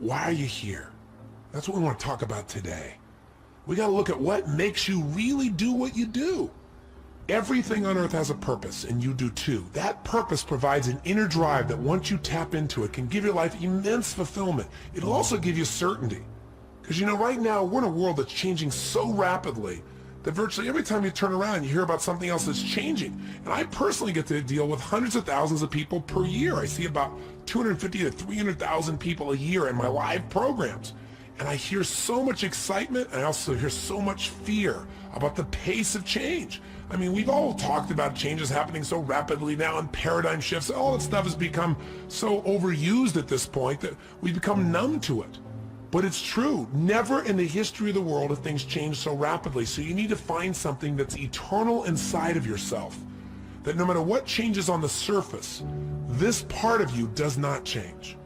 Why are you here? That's what we want to talk about today. We got to look at what makes you really do what you do. Everything on earth has a purpose, and you do too. That purpose provides an inner drive that once you tap into it can give your life immense fulfillment. It'll also give you certainty. Because right now we're in a world that's changing so rapidly that virtually every time you turn around you hear about something else that's changing. And I personally get to deal with hundreds of thousands of people per year. I see about 250 to 300,000 people a year in my live programs. And I hear so much excitement, and I also hear so much fear about the pace of change. I mean, we've all talked about changes happening so rapidly now and paradigm shifts. All that stuff has become so overused at this point that we've become numb to it. But it's true. Never in the history of the world have things changed so rapidly. So you need to find something that's eternal inside of yourself. That no matter what changes on the surface, this part of you does not change.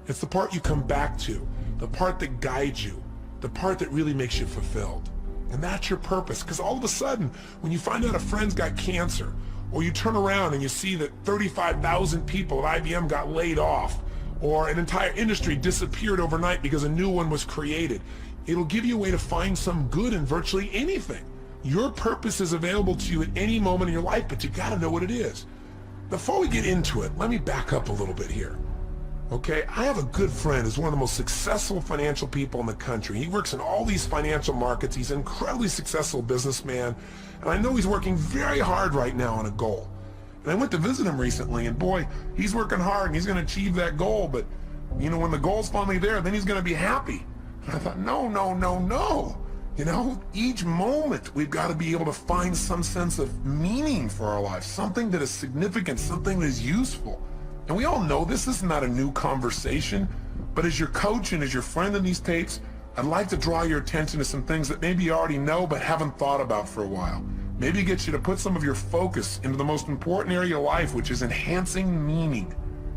It's the part you come back to, the part that guides you, the part that really makes you fulfilled. And that's your purpose. Because all of a sudden, when you find out a friend's got cancer, or you turn around and you see that 35,000 people at IBM got laid off, or an entire industry disappeared overnight because a new one was created, it'll give you a way to find some good in virtually anything. Your purpose is available to you at any moment in your life, but you gotta know what it is. Before we get into it, let me back up a little bit here. Okay, I have a good friend who's one of the most successful financial people in the country. He works in all these financial markets. He's an incredibly successful businessman, and I know he's working very hard right now on a goal. And I went to visit him recently, and boy, he's working hard and he's going to achieve that goal, but when the goal's finally there, then he's going to be happy. And I thought, no. Each moment we've got to be able to find some sense of meaning for our lives, something that is significant, something that is useful. And we all know this is not a new conversation, but as your coach and as your friend in these tapes, I'd like to draw your attention to some things that maybe you already know but haven't thought about for a while. Maybe get you to put some of your focus into the most important area of life, which is enhancing meaning.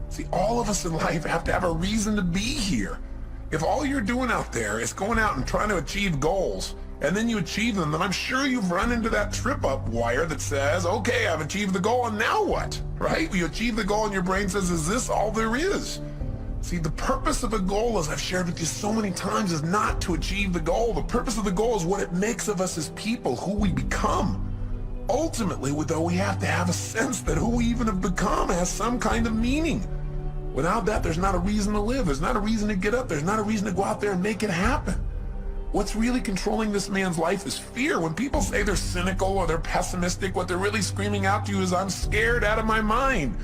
See, all of us in life have to have a reason to be here. If all you're doing out there is going out and trying to achieve goals, and then you achieve them, then I'm sure you've run into that trip-up wire that says, okay, I've achieved the goal, and now what? Right? You achieve the goal and your brain says, is this all there is? See, the purpose of a goal, as I've shared with you so many times, is not to achieve the goal. The purpose of the goal is what it makes of us as people, who we become. Ultimately, though, we have to have a sense that who we even have become has some kind of meaning. Without that, there's not a reason to live. There's not a reason to get up. There's not a reason to go out there and make it happen. What's really controlling this man's life is fear. When people say they're cynical or they're pessimistic, what they're really screaming out to you is, I'm scared out of my mind.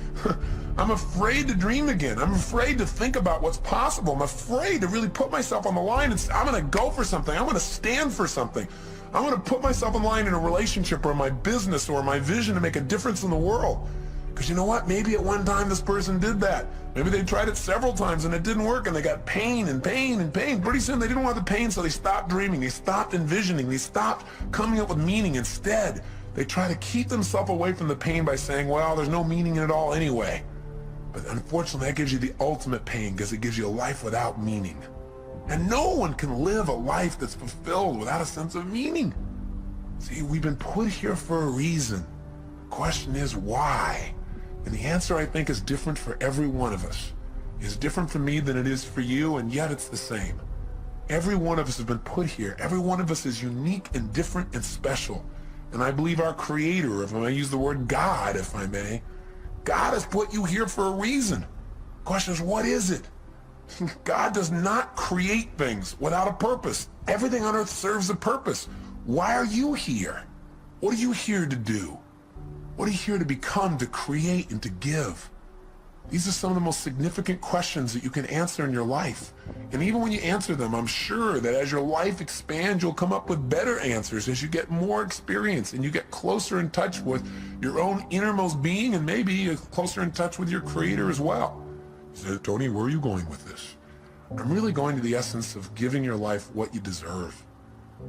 I'm afraid to dream again. I'm afraid to think about what's possible. I'm afraid to really put myself on the line and say, I'm going to go for something. I'm going to stand for something. I'm going to put myself on the line in a relationship or my business or my vision to make a difference in the world. Because you know what? Maybe at one time this person did that. Maybe they tried it several times and it didn't work and they got pain and pain and pain. Pretty soon they didn't want the pain, so they stopped dreaming. They stopped envisioning. They stopped coming up with meaning. Instead, they try to keep themselves away from the pain by saying, well, there's no meaning in it all anyway. But unfortunately, that gives you the ultimate pain because it gives you a life without meaning. And no one can live a life that's fulfilled without a sense of meaning. See, we've been put here for a reason. The question is why? And the answer, I think, is different for every one of us. It's different for me than it is for you, and yet it's the same. Every one of us has been put here. Every one of us is unique and different and special. And I believe our Creator, if I may use the word God, if I may, God has put you here for a reason. The question is, what is it? God does not create things without a purpose. Everything on earth serves a purpose. Why are you here? What are you here to do? What are you here to become, to create, and to give? These are some of the most significant questions that you can answer in your life. And even when you answer them, I'm sure that as your life expands, you'll come up with better answers as you get more experience and you get closer in touch with your own innermost being and maybe closer in touch with your Creator as well. You say, Tony, where are you going with this? I'm really going to the essence of giving your life what you deserve,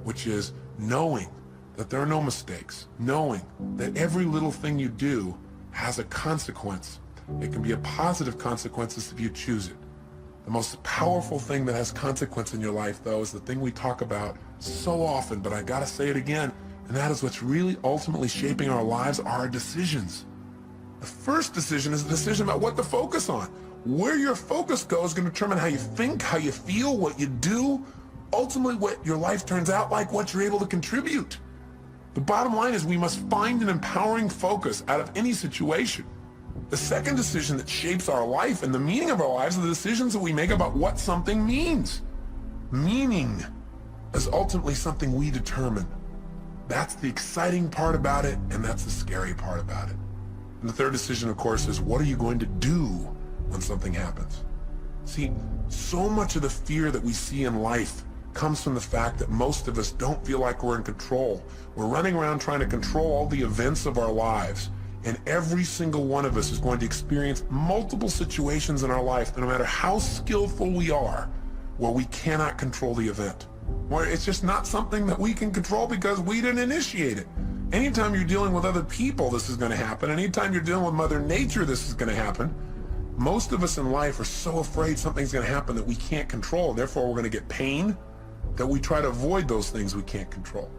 which is knowing that there are no mistakes, knowing that every little thing you do has a consequence. It can be a positive consequences if you choose it. The most powerful thing that has consequence in your life, though, is the thing we talk about so often, but I gotta say it again, and that is what's really ultimately shaping our lives are our decisions. The first decision is a decision about what to focus on. Where your focus goes is going to determine how you think, how you feel, what you do, ultimately what your life turns out like, what you're able to contribute. The bottom line is we must find an empowering focus out of any situation. The second decision that shapes our life and the meaning of our lives are the decisions that we make about what something means. Meaning is ultimately something we determine. That's the exciting part about it, and that's the scary part about it. And the third decision, of course, is what are you going to do when something happens? See, so much of the fear that we see in life comes from the fact that most of us don't feel like we're in control. We're running around trying to control all the events of our lives. And every single one of us is going to experience multiple situations in our life, no matter how skillful we are, where we cannot control the event. Where it's just not something that we can control because we didn't initiate it. Anytime you're dealing with other people, this is going to happen. Anytime you're dealing with Mother Nature, this is going to happen. Most of us in life are so afraid something's going to happen that we can't control. Therefore, we're going to get pain, that we try to avoid those things we can't control.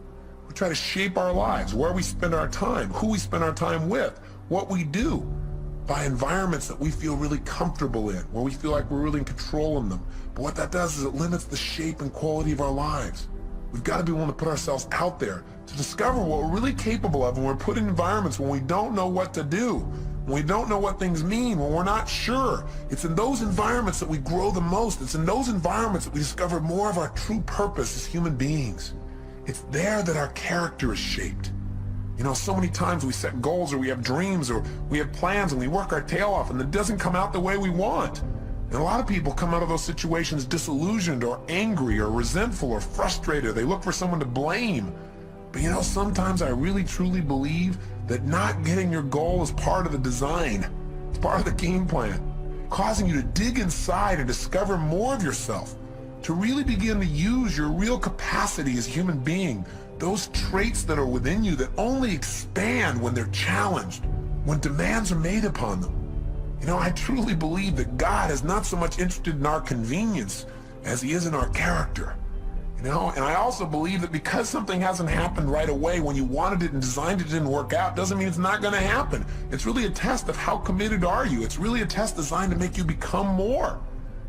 We try to shape our lives, where we spend our time, who we spend our time with, what we do, by environments that we feel really comfortable in, where we feel like we're really in control of them. But what that does is it limits the shape and quality of our lives. We've got to be willing to put ourselves out there to discover what we're really capable of when we're put in environments when we don't know what to do, when we don't know what things mean, when we're not sure. It's in those environments that we grow the most. It's in those environments that we discover more of our true purpose as human beings. It's there that our character is shaped. You know, so many times we set goals or we have dreams or we have plans and we work our tail off and it doesn't come out the way we want. And a lot of people come out of those situations disillusioned or angry or resentful or frustrated. They look for someone to blame. But you know, sometimes I really truly believe that not getting your goal is part of the design. It's part of the game plan, causing you to dig inside and discover more of yourself, to really begin to use your real capacity as a human being, those traits that are within you that only expand when they're challenged, when demands are made upon them. You know, I truly believe that God is not so much interested in our convenience as he is in our character. You know, and I also believe that because something hasn't happened right away when you wanted it and designed it didn't work out, doesn't mean it's not going to happen. It's really a test of how committed are you. It's really a test designed to make you become more.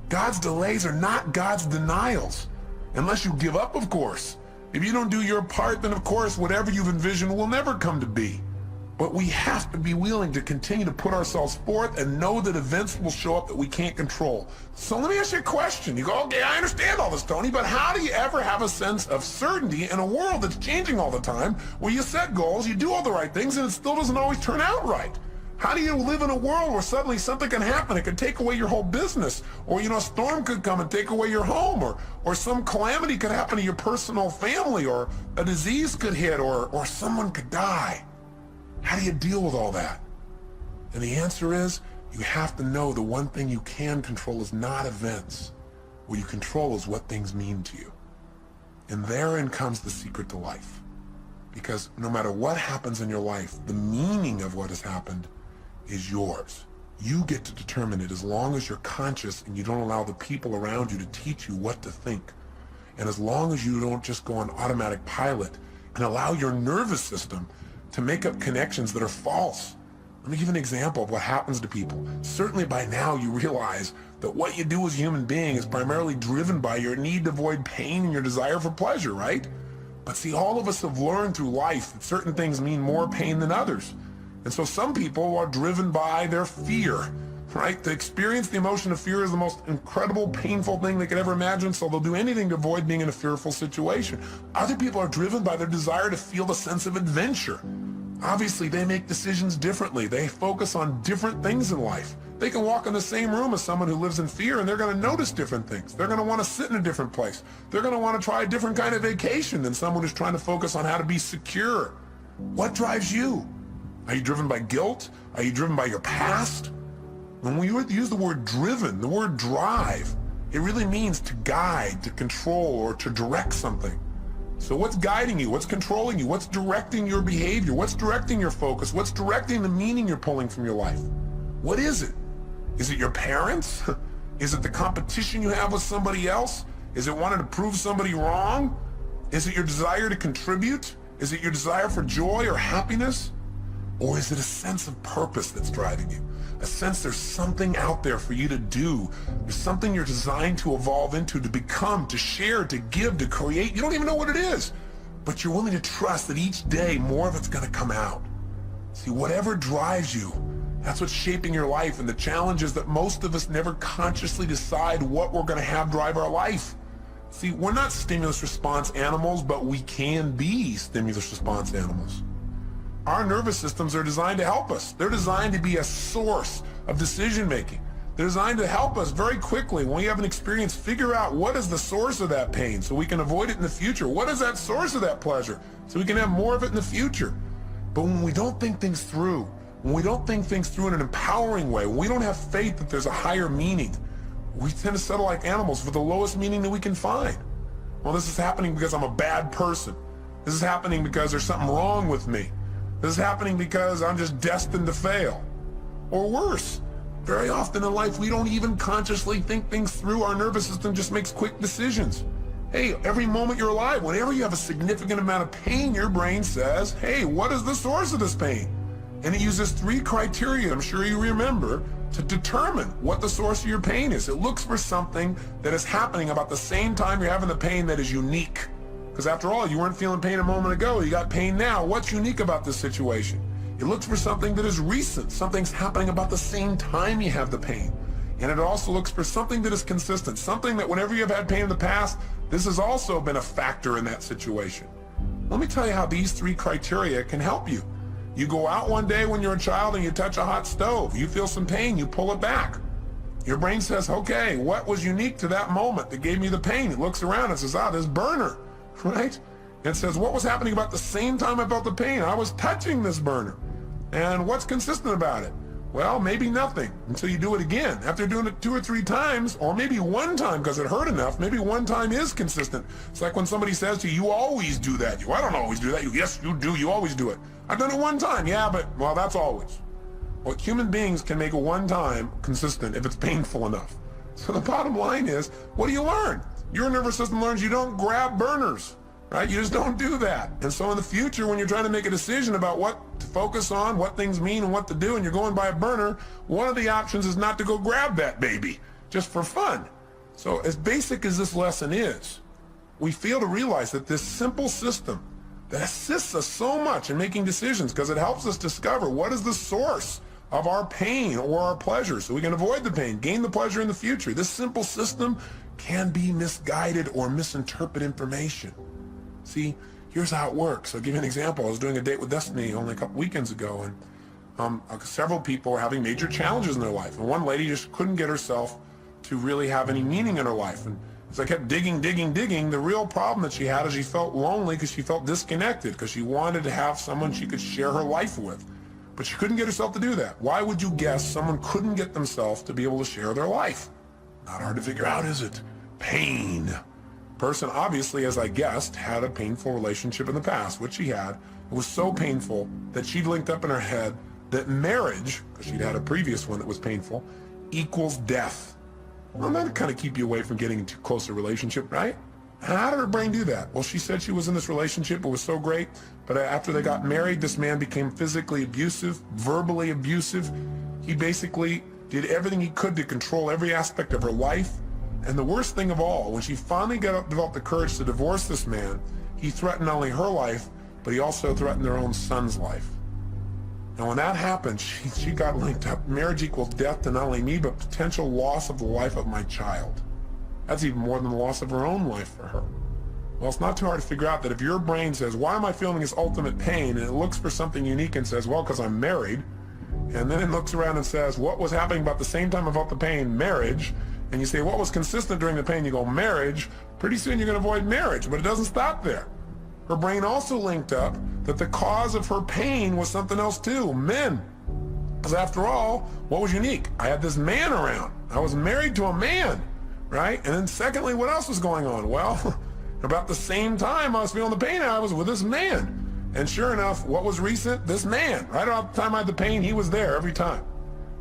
God's delays are not God's denials, unless you give up, of course. If you don't do your part, then of course whatever you've envisioned will never come to be. But we have to be willing to continue to put ourselves forth and know that events will show up that we can't control. So let me ask you a question. You go, okay, I understand all this, Tony, but how do you ever have a sense of certainty in a world that's changing all the time, where you set goals, you do all the right things, and it still doesn't always turn out right? How do you live in a world where suddenly something can happen? It could take away your whole business, or, you know, a storm could come and take away your home, or some calamity could happen to your personal family, or a disease could hit, or someone could die. How do you deal with all that? And the answer is, you have to know the one thing you can control is not events. What you control is what things mean to you. And therein comes the secret to life. Because no matter what happens in your life, the meaning of what has happened is yours. You get to determine it as long as you're conscious and you don't allow the people around you to teach you what to think. And as long as you don't just go on automatic pilot and allow your nervous system to make up connections that are false. Let me give an example of what happens to people. Certainly by now you realize that what you do as a human being is primarily driven by your need to avoid pain and your desire for pleasure, right? But see, all of us have learned through life that certain things mean more pain than others. And so some people are driven by their fear, right? To experience the emotion of fear is the most incredible, painful thing they could ever imagine, so they'll do anything to avoid being in a fearful situation. Other people are driven by their desire to feel the sense of adventure. Obviously, they make decisions differently. They focus on different things in life. They can walk in the same room as someone who lives in fear, and they're going to notice different things. They're going to want to sit in a different place. They're going to want to try a different kind of vacation than someone who's trying to focus on how to be secure. What drives you? Are you driven by guilt? Are you driven by your past? When we use the word driven, the word drive, it really means to guide, to control, or to direct something. So what's guiding you? What's controlling you? What's directing your behavior? What's directing your focus? What's directing the meaning you're pulling from your life? What is it? Is it your parents? Is it the competition you have with somebody else? Is it wanting to prove somebody wrong? Is it your desire to contribute? Is it your desire for joy or happiness? Or is it a sense of purpose that's driving you? A sense there's something out there for you to do. There's something you're designed to evolve into, to become, to share, to give, to create. You don't even know what it is, but you're willing to trust that each day more of it's going to come out. See, whatever drives you, that's what's shaping your life. And the challenge is that most of us never consciously decide what we're going to have drive our life. See, we're not stimulus response animals, but we can be stimulus response animals. Our nervous systems are designed to help us. They're designed to be a source of decision making. They're designed to help us very quickly when we have an experience, figure out what is the source of that pain so we can avoid it in the future. What is that source of that pleasure so we can have more of it in the future? But when we don't think things through, when we don't think things through in an empowering way, when we don't have faith that there's a higher meaning, we tend to settle like animals for the lowest meaning that we can find. Well, this is happening because I'm a bad person. This is happening because there's something wrong with me. This is happening because I'm just destined to fail. Or worse, very often in life, we don't even consciously think things through. Our nervous system just makes quick decisions. Hey, every moment you're alive, whenever you have a significant amount of pain, your brain says, hey, what is the source of this pain? And it uses 3 criteria, I'm sure you remember, to determine what the source of your pain is. It looks for something that is happening about the same time you're having the pain that is unique. Because after all, you weren't feeling pain a moment ago, you got pain now. What's unique about this situation? It looks for something that is recent. Something's happening about the same time you have the pain. And it also looks for something that is consistent, something that whenever you've had pain in the past, this has also been a factor in that situation. Let me tell you how these 3 criteria can help you. You go out one day when you're a child and you touch a hot stove. You feel some pain, you pull it back. Your brain says, okay, what was unique to that moment that gave me the pain? It looks around and says, this burner. Right? It says, what was happening about the same time I felt the pain? I was touching this burner. And what's consistent about it? Well, maybe nothing until you do it again. After doing it 2 or 3 times, or maybe one time because it hurt enough, maybe one time is consistent. It's like when somebody says to you, you always do that. I don't always do that. Yes, you do. You always do it. I've done it one time. Yeah, but, well, that's always. Well, human beings can make a one time consistent if it's painful enough. So the bottom line is, what do you learn? Your nervous system learns you don't grab burners, right? You just don't do that. And so in the future, when you're trying to make a decision about what to focus on, what things mean and what to do, and you're going by a burner, one of the options is not to go grab that baby, just for fun. So as basic as this lesson is, we fail to realize that this simple system that assists us so much in making decisions because it helps us discover what is the source of our pain or our pleasure so we can avoid the pain, gain the pleasure in the future. This simple system can be misguided or misinterpret information. See, here's how it works. I'll give you an example. I was doing a date with Destiny only a couple weekends ago, and several people were having major challenges in their life. And one lady just couldn't get herself to really have any meaning in her life. And as I kept digging, the real problem that she had is she felt lonely because she felt disconnected, because she wanted to have someone she could share her life with. But she couldn't get herself to do that. Why would you guess someone couldn't get themselves to be able to share their life? Not hard to figure out, is it? Pain. Person obviously, as I guessed, had a painful relationship in the past, which she had. It was so painful that she'd linked up in her head that marriage, because she'd had a previous one that was painful, equals death. Well, that'd kind of keep you away from getting into closer relationship, right? How did her brain do that? Well, she said she was in this relationship, it was so great, but after they got married, this man became physically abusive, verbally abusive. He basically did everything he could to control every aspect of her life. And the worst thing of all, when she finally developed the courage to divorce this man, he threatened not only her life, but he also threatened their own son's life. Now when that happened, she got linked up. Marriage equals death to not only me, but potential loss of the life of my child. That's even more than the loss of her own life for her. Well, it's not too hard to figure out that if your brain says, why am I feeling this ultimate pain? And it looks for something unique and says, well, because I'm married. And then it looks around and says, what was happening about the same time I felt the pain? Marriage. And you say, what was consistent during the pain? You go, marriage. Pretty soon you're going to avoid marriage, but it doesn't stop there. Her brain also linked up that the cause of her pain was something else too, men. Because after all, what was unique? I had this man around. I was married to a man, right? And then secondly, what else was going on? Well, about the same time I was feeling the pain, I was with this man. And sure enough, what was recent? This man. Right around the time I had the pain, he was there every time.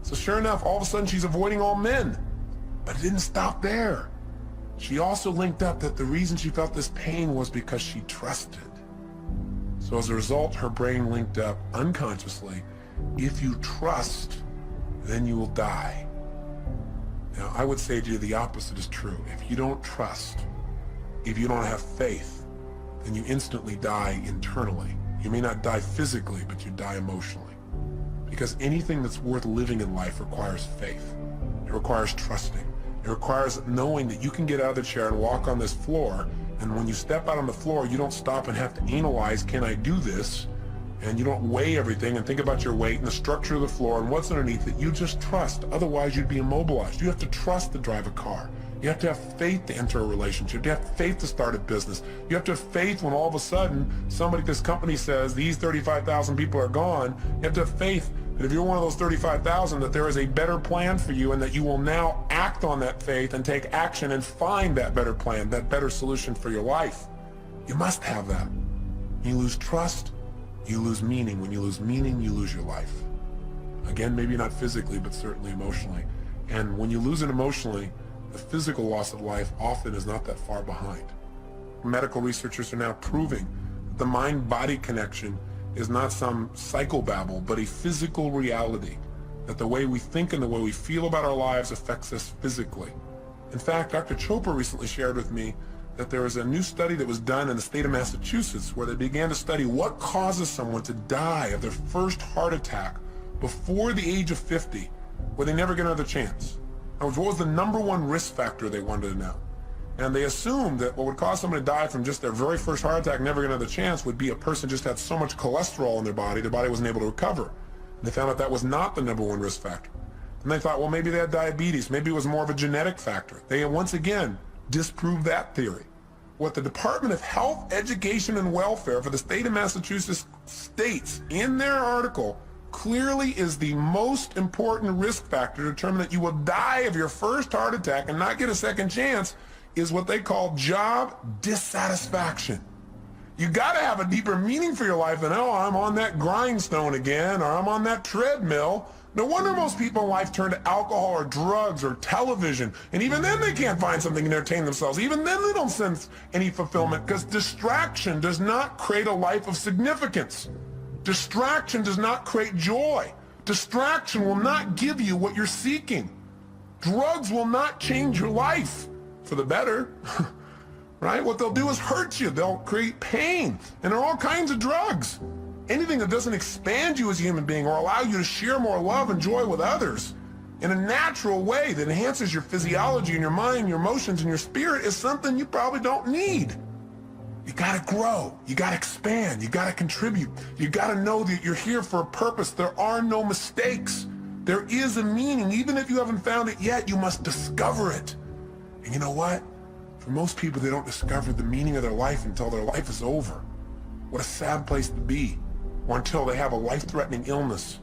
So sure enough, all of a sudden she's avoiding all men. But it didn't stop there. She also linked up that the reason she felt this pain was because she trusted. So as a result, her brain linked up unconsciously, if you trust, then you will die. Now, I would say to you the opposite is true. If you don't trust, if you don't have faith, then you instantly die internally. You may not die physically, but you die emotionally. Because anything that's worth living in life requires faith. It requires trusting. It requires knowing that you can get out of the chair and walk on this floor, and when you step out on the floor, you don't stop and have to analyze, can I do this? And you don't weigh everything and think about your weight and the structure of the floor and what's underneath it. You just trust. Otherwise, you'd be immobilized. You have to trust to drive a car. You have to have faith to enter a relationship. You have faith to start a business. You have to have faith when all of a sudden somebody at this company says these 35,000 people are gone. You have to have faith that if you're one of those 35,000, that there is a better plan for you and that you will now act on that faith and take action and find that better plan, that better solution for your life. You must have that. When you lose trust, you lose meaning. When you lose meaning, you lose your life. Again, maybe not physically, but certainly emotionally. And when you lose it emotionally, the physical loss of life often is not that far behind. Medical researchers are now proving that the mind-body connection is not some psychobabble, but a physical reality, that the way we think and the way we feel about our lives affects us physically. In fact, Dr. Chopra recently shared with me that there was a new study that was done in the state of Massachusetts where they began to study what causes someone to die of their first heart attack before the age of 50, where they never get another chance. In other words, what was the #1 risk factor they wanted to know? And they assumed that what would cause someone to die from just their very first heart attack, never get another chance, would be a person just had so much cholesterol in their body wasn't able to recover. And they found out that was not the #1 risk factor. And they thought, well, maybe they had diabetes. Maybe it was more of a genetic factor. They once again disproved that theory. What the Department of Health, Education, and Welfare for the state of Massachusetts states in their article clearly is the most important risk factor to determine that you will die of your first heart attack and not get a second chance is what they call job dissatisfaction. You gotta have a deeper meaning for your life than, oh, I'm on that grindstone again, or I'm on that treadmill. No wonder most people in life turn to alcohol or drugs or television, and even then they can't find something to entertain themselves. Even then they don't sense any fulfillment, because distraction does not create a life of significance. Distraction does not create joy. Distraction will not give you what you're seeking. Drugs will not change your life for the better, right? What they'll do is hurt you. They'll create pain, and there are all kinds of drugs. Anything that doesn't expand you as a human being or allow you to share more love and joy with others in a natural way that enhances your physiology and your mind, your emotions, and your spirit is something you probably don't need. You gotta grow, you gotta expand, you gotta contribute, you gotta know that you're here for a purpose. There are no mistakes. There is a meaning. Even if you haven't found it yet, you must discover it. And you know what? For most people, they don't discover the meaning of their life until their life is over. What a sad place to be. Or until they have a life-threatening illness.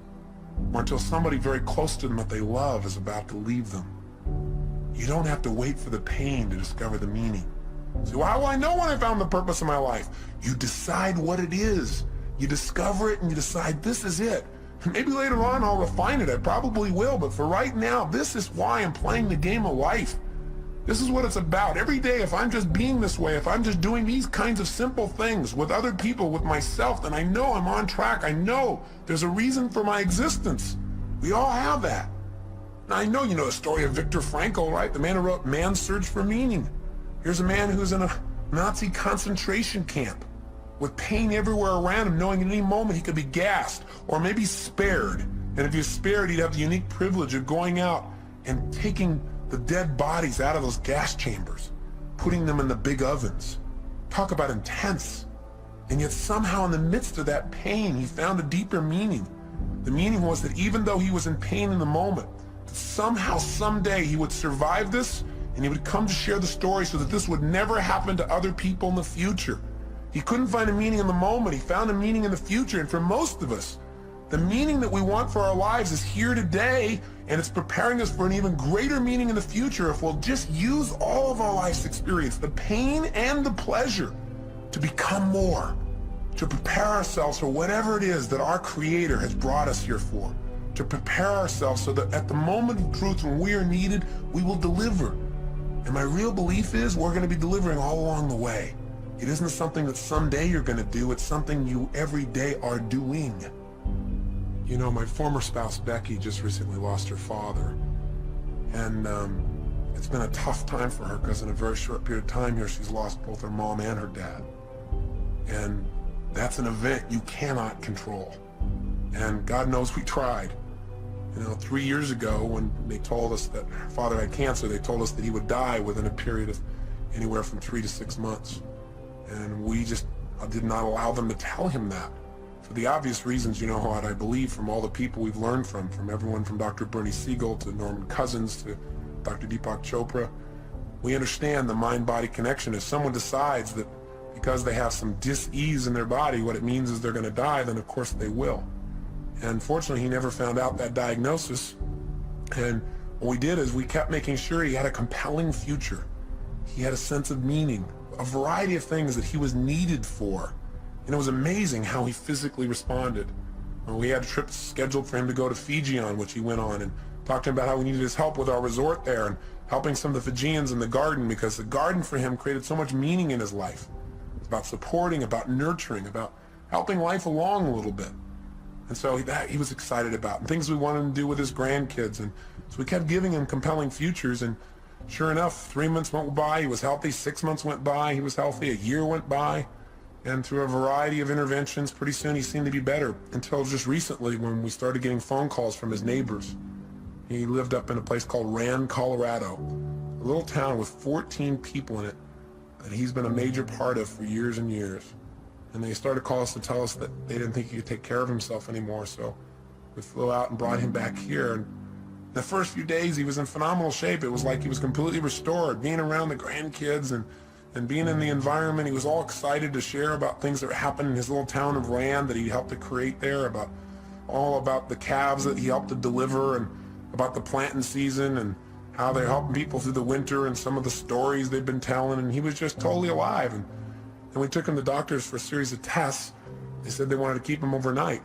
Or until somebody very close to them that they love is about to leave them. You don't have to wait for the pain to discover the meaning. So how will I know when I found the purpose of my life? You decide what it is. You discover it and you decide this is it. Maybe later on I'll refine it. I probably will. But for right now, this is why I'm playing the game of life. This is what it's about. Every day, if I'm just being this way, if I'm just doing these kinds of simple things with other people, with myself, then I know I'm on track. I know there's a reason for my existence. We all have that. Now, I know you know the story of Viktor Frankl, right? The man who wrote Man's Search for Meaning. Here's a man who's in a Nazi concentration camp with pain everywhere around him, knowing at any moment he could be gassed or maybe spared. And if he was spared, he'd have the unique privilege of going out and taking the dead bodies out of those gas chambers, putting them in the big ovens. Talk about intense. And yet somehow in the midst of that pain, he found a deeper meaning. The meaning was that even though he was in pain in the moment, somehow, someday he would survive this and he would come to share the story so that this would never happen to other people in the future. He couldn't find a meaning in the moment. He found a meaning in the future. And for most of us, the meaning that we want for our lives is here today, and it's preparing us for an even greater meaning in the future if we'll just use all of our life's experience, the pain and the pleasure, to become more, to prepare ourselves for whatever it is that our Creator has brought us here for, to prepare ourselves so that at the moment of truth when we are needed, we will deliver. And my real belief is we're going to be delivering all along the way. It isn't something that someday you're going to do. It's something you every day are doing. You know, my former spouse, Becky, just recently lost her father. And it's been a tough time for her because in a very short period of time here, she's lost both her mom and her dad. And that's an event you cannot control. And God knows we tried. You know, 3 years ago when they told us that her father had cancer, they told us that he would die within a period of anywhere from 3 to 6 months. And we just did not allow them to tell him that. For the obvious reasons, you know what I believe from all the people we've learned from everyone from Dr. Bernie Siegel to Norman Cousins to Dr. Deepak Chopra. We understand the mind-body connection. If someone decides that because they have some dis-ease in their body, what it means is they're going to die, then of course they will. And fortunately, he never found out that diagnosis. And what we did is we kept making sure he had a compelling future. He had a sense of meaning, a variety of things that he was needed for. And it was amazing how he physically responded. We had trips scheduled for him to go to Fiji on, which he went on, and talked to him about how we needed his help with our resort there and helping some of the Fijians in the garden, because the garden for him created so much meaning in his life. It's about supporting, about nurturing, about helping life along a little bit. And so he was excited about, and things we wanted him to do with his grandkids. And so we kept giving him compelling futures, and sure enough, 3 months went by, he was healthy. 6 months went by, he was healthy. A year went by, and through a variety of interventions, pretty soon he seemed to be better, until just recently when we started getting phone calls from his neighbors. He lived up in a place called Rand, Colorado, a little town with 14 people in it that he's been a major part of for years and years. And they started calling us to tell us that they didn't think he could take care of himself anymore, so we flew out and brought him back here. And the first few days he was in phenomenal shape. It was like he was completely restored, being around the grandkids and being in the environment. He was all excited to share about things that happened in his little town of Rand that he helped to create there, all about the calves that he helped to deliver, and about the planting season and how they're helping people through the winter, and some of the stories they've been telling. And he was just totally alive. And we took him to doctors for a series of tests. They said they wanted to keep him overnight.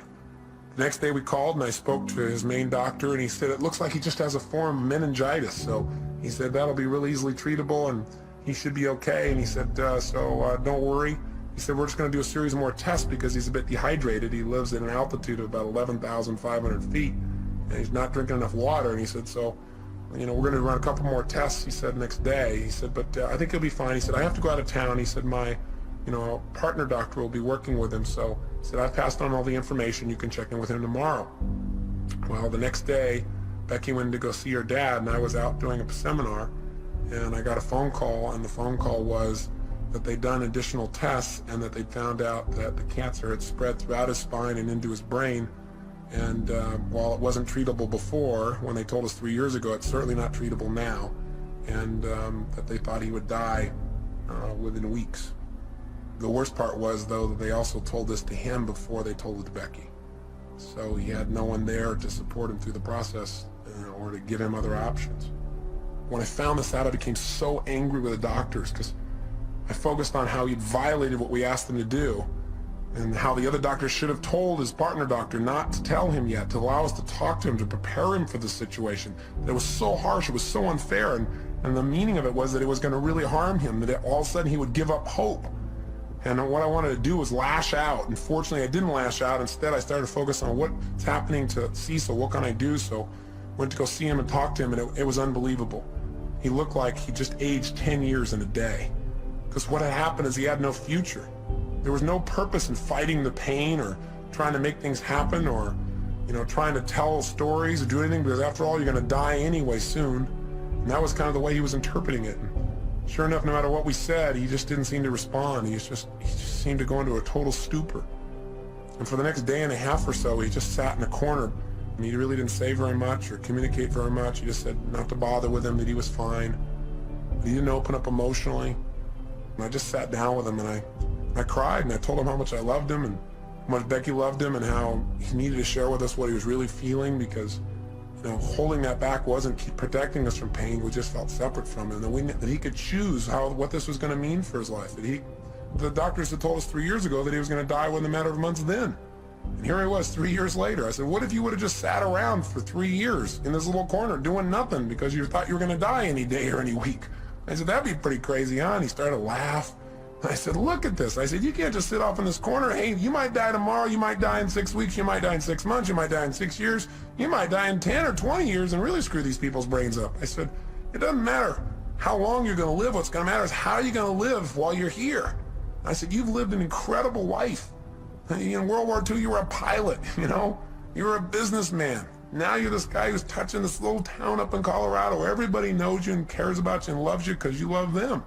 The next day we called and I spoke to his main doctor, and he said it looks like he just has a form of meningitis. So he said that'll be really easily treatable and he should be okay. And he said, don't worry. He said, we're just going to do a series more tests because he's a bit dehydrated. He lives at an altitude of about 11,500 feet and he's not drinking enough water. And he said, so, you know, we're going to run a couple more tests, he said, next day. He said, but I think he'll be fine. He said, I have to go out of town. He said, my partner doctor will be working with him. So he said, I've passed on all the information. You can check in with him tomorrow. Well, the next day, Becky went to go see her dad, and I was out doing a seminar, and I got a phone call, and the phone call was that they'd done additional tests and that they'd found out that the cancer had spread throughout his spine and into his brain. And while it wasn't treatable before, when they told us 3 years ago, it's certainly not treatable now, and that they thought he would die within weeks. The worst part was, though, that they also told this to him before they told it to Becky. So he had no one there to support him through the process or to give him other options. When I found this out, I became so angry with the doctors because I focused on how he'd violated what we asked him to do, and how the other doctor should have told his partner doctor not to tell him yet, to allow us to talk to him, to prepare him for the situation. It was so harsh, it was so unfair, and the meaning of it was that it was going to really harm him, that all of a sudden he would give up hope. And what I wanted to do was lash out. Unfortunately, I didn't lash out. Instead, I started to focus on what's happening to Cecil, what can I do? So I went to go see him and talk to him, and it was unbelievable. He looked like he just aged 10 years in a day. Because what had happened is he had no future. There was no purpose in fighting the pain or trying to make things happen or, trying to tell stories or do anything, because after all, you're going to die anyway soon. And that was kind of the way he was interpreting it. And sure enough, no matter what we said, he just didn't seem to respond. He just seemed to go into a total stupor. And for the next day and a half or so, he just sat in a corner, and he really didn't say very much or communicate very much. He just said not to bother with him, that he was fine. But he didn't open up emotionally. And I just sat down with him, and I cried, and I told him how much I loved him and how much Becky loved him and how he needed to share with us what he was really feeling, because holding that back wasn't protecting us from pain. We just felt separate from him, that he could choose what this was going to mean for his life. The doctors had told us 3 years ago that he was going to die within a matter of months then. And here he was 3 years later. I said, what if you would have just sat around for 3 years in this little corner doing nothing because you thought you were going to die any day or any week? I said, that'd be pretty crazy, huh? And he started to laugh. I said, look at this. I said, you can't just sit off in this corner. Hey, you might die tomorrow. You might die in 6 weeks. You might die in 6 months. You might die in 6 years. You might die in 10 or 20 years and really screw these people's brains up. I said, it doesn't matter how long you're going to live. What's going to matter is how you're going to live while you're here. I said, you've lived an incredible life. In World War II, you were a pilot, you know? You were a businessman. Now you're this guy who's touching this little town up in Colorado where everybody knows you and cares about you and loves you because you love them.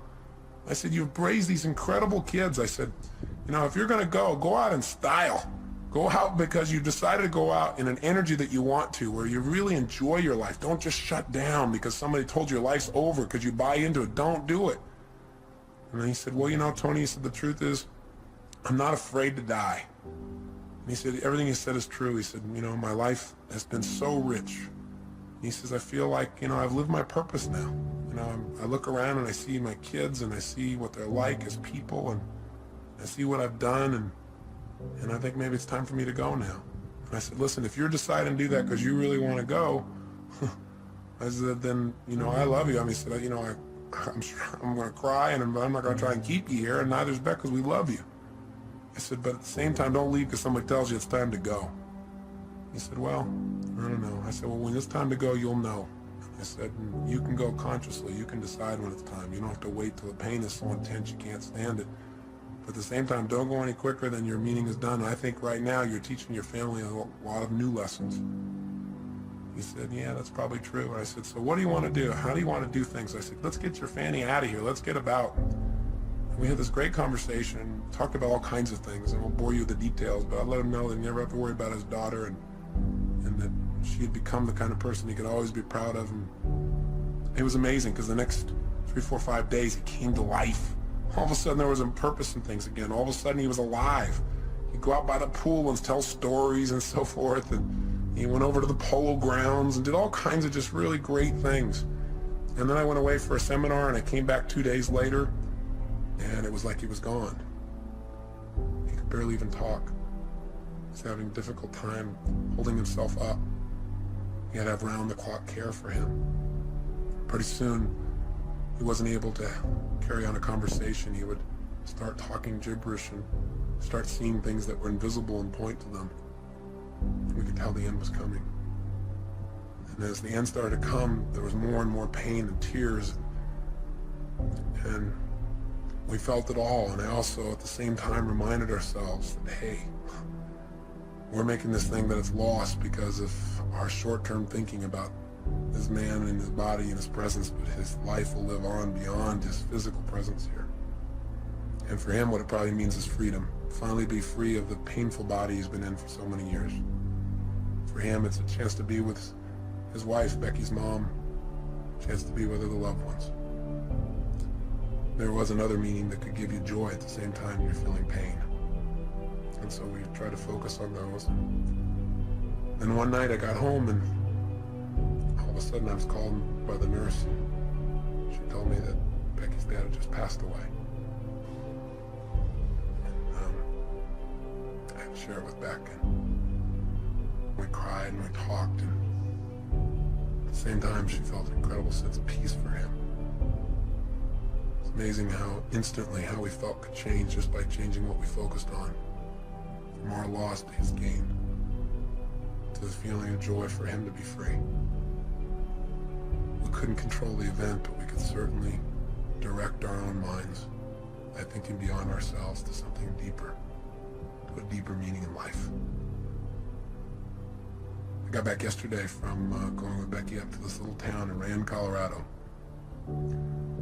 I said, you've raised these incredible kids. I said, you know, if you're going to go out in style. Go out because you decided to go out in an energy that you want to, where you really enjoy your life. Don't just shut down because somebody told you your life's over because you buy into it. Don't do it. And then he said, well, you know, Tony, he said, the truth is, I'm not afraid to die. And he said, everything he said is true. He said, you know, my life has been so rich. He says, I feel like, you know, I've lived my purpose now. You know, I look around and I see my kids and I see what they're like as people and I see what I've done and I think maybe it's time for me to go now. And I said, listen, if you're deciding to do that because you really want to go, I said, then, you know, I love you. I mean, he said, you know, I'm going to cry and I'm not going to try and keep you here, and neither is Beck because we love you. I said, but at the same time, don't leave because somebody tells you it's time to go. He said, well, I don't know. I said, well, when it's time to go, you'll know. I said, you can go consciously. You can decide when it's time. You don't have to wait till the pain is so intense you can't stand it. But at the same time, don't go any quicker than your meeting is done. I think right now you're teaching your family a lot of new lessons. He said, yeah, that's probably true. I said, so what do you want to do? How do you want to do things? I said, let's get your fanny out of here. Let's get about. And we had this great conversation, talked about all kinds of things. I won't bore you with the details, but I let him know that he never have to worry about his daughter and that she had become the kind of person he could always be proud of. And it was amazing because the next 3, 4, 5 days he came to life. All of a sudden there was a purpose in things again. All of a sudden he was alive. He'd go out by the pool and tell stories and so forth. And he went over to the polo grounds and did all kinds of just really great things. And then I went away for a seminar and I came back 2 days later and it was like he was gone. He could barely even talk. He was having a difficult time holding himself up. He had to have round-the-clock care for him. Pretty soon, he wasn't able to carry on a conversation. He would start talking gibberish and start seeing things that were invisible and point to them. We could tell the end was coming. And as the end started to come, there was more and more pain and tears. And we felt it all. And I also, at the same time, reminded ourselves that, hey, we're making this thing that it's lost because of our short-term thinking about this man and his body and his presence, but his life will live on beyond his physical presence here. And for him, what it probably means is freedom. Finally be free of the painful body he's been in for so many years. For him, it's a chance to be with his wife, Becky's mom, a chance to be with other loved ones. There was another meaning that could give you joy at the same time you're feeling pain. And so we try to focus on those. Then one night I got home and all of a sudden I was called by the nurse. She told me that Becky's dad had just passed away. And I had to share it with Beck. And we cried and we talked. And at the same time she felt an incredible sense of peace for him. It's amazing how instantly how we felt could change just by changing what we focused on. From our loss to his gain, to the feeling of joy for him to be free. We couldn't control the event, but we could certainly direct our own minds by thinking beyond ourselves to something deeper, to a deeper meaning in life. I got back yesterday from going with Becky up to this little town in Rand, Colorado.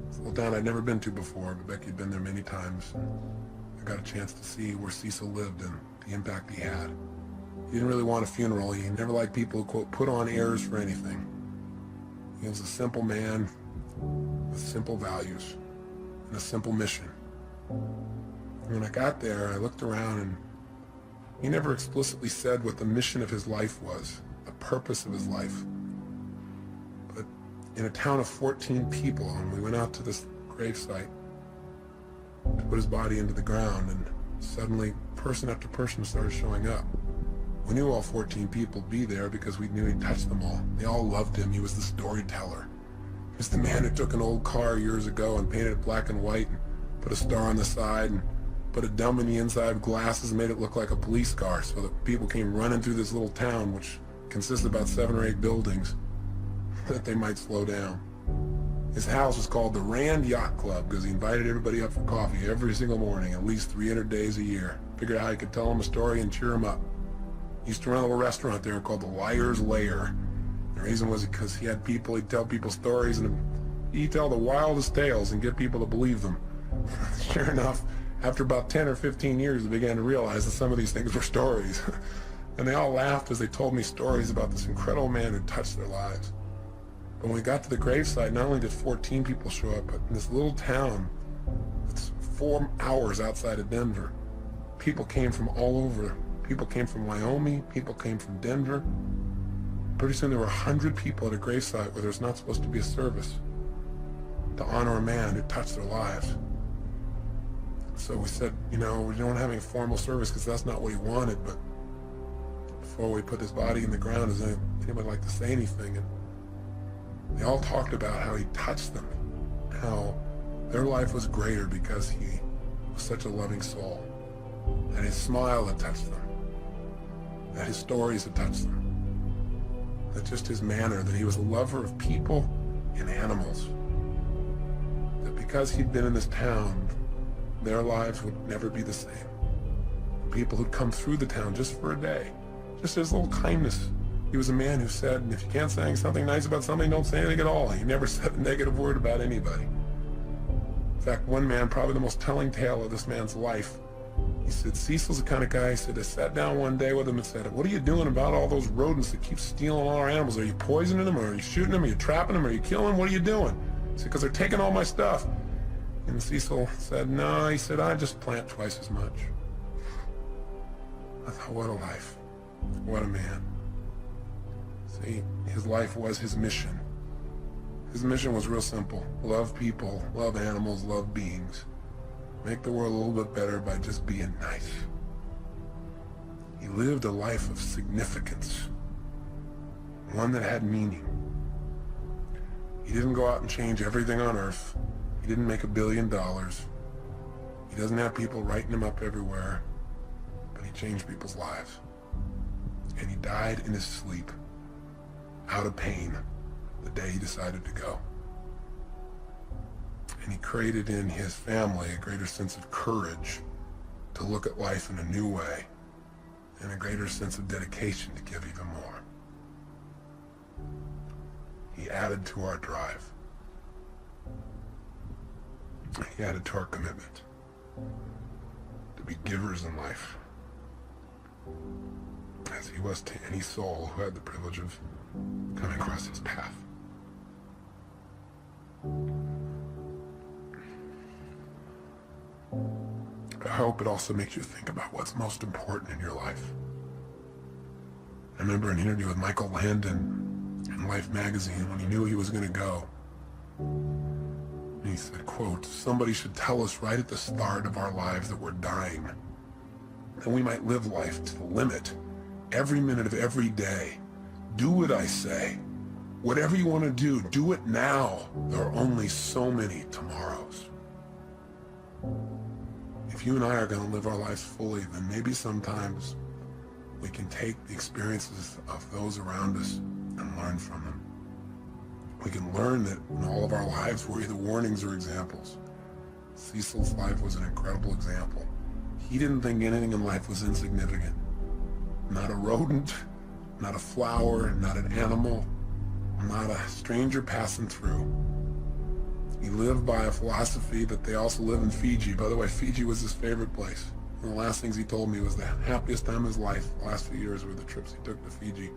It's a little town I'd never been to before, but Becky had been there many times. I got a chance to see where Cecil lived and the impact he had. He didn't really want a funeral. He never liked people who, quote, put on airs for anything. He was a simple man with simple values and a simple mission. And when I got there, I looked around and he never explicitly said what the mission of his life was, the purpose of his life. But in a town of 14 people, and we went out to this gravesite to put his body into the ground, and suddenly person after person started showing up. We knew all 14 people would be there because we knew he touched them all. They all loved him. He was the storyteller. He was the man who took an old car years ago and painted it black and white and put a star on the side and put a dome in the inside with glasses and made it look like a police car so that people came running through this little town, which consists of about 7 or 8 buildings, that they might slow down. His house was called the Rand Yacht Club because he invited everybody up for coffee every single morning, at least 300 days a year. Figured out how he could tell them a story and cheer them up. He used to run a little restaurant there called the Liar's Lair. The reason was because he had people, he'd tell people stories and he'd tell the wildest tales and get people to believe them. Sure enough, after about 10 or 15 years, they began to realize that some of these things were stories. And they all laughed as they told me stories about this incredible man who touched their lives. But when we got to the gravesite, not only did 14 people show up, but in this little town that's 4 hours outside of Denver, people came from all over. People came from Wyoming, people came from Denver. Pretty soon there were 100 people at a gravesite where there's not supposed to be a service to honor a man who touched their lives. So we said, we don't have any formal service because that's not what he wanted, but before we put his body in the ground, does anybody like to say anything? And they all talked about how he touched them, how their life was greater because he was such a loving soul, that his smile had touched them, that his stories had touched them, that just his manner, that he was a lover of people and animals, that because he'd been in this town, their lives would never be the same. People who'd come through the town just for a day, just his little kindness. He was a man who said, if you can't say something nice about somebody, don't say anything at all. He never said a negative word about anybody. In fact, one man, probably the most telling tale of this man's life, he said, Cecil's the kind of guy, he said, I sat down one day with him and said, what are you doing about all those rodents that keep stealing all our animals? Are you poisoning them, or are you shooting them, are you trapping them, are you killing them? What are you doing? He said, because they're taking all my stuff. And Cecil said, no, he said, I just plant twice as much. I thought, what a life. What a man. See, his life was his mission. His mission was real simple. Love people, love animals, love beings. Make the world a little bit better by just being nice. He lived a life of significance, one that had meaning. He didn't go out and change everything on earth. He didn't make $1 billion. He doesn't have people writing him up everywhere, but he changed people's lives. And he died in his sleep, out of pain, the day he decided to go. And he created in his family a greater sense of courage to look at life in a new way, and a greater sense of dedication to give even more. He added to our drive. He added to our commitment to be givers in life, as he was to any soul who had the privilege of coming across his path. I hope it also makes you think about what's most important in your life. I remember an interview with Michael Landon in Life magazine when he knew he was going to go. And he said, quote, somebody should tell us right at the start of our lives that we're dying, that we might live life to the limit, every minute of every day. Do what I say. Whatever you want to do it now. There are only so many tomorrows. If you and I are going to live our lives fully, then maybe sometimes we can take the experiences of those around us and learn from them. We can learn that in all of our lives we're either warnings or examples. Cecil's life was an incredible example. He didn't think anything in life was insignificant. Not a rodent, not a flower, not an animal, not a stranger passing through. He lived by a philosophy that they also live in Fiji. By the way, Fiji was his favorite place. One of the last things he told me was the happiest time of his life, the last few years, were the trips he took to Fiji.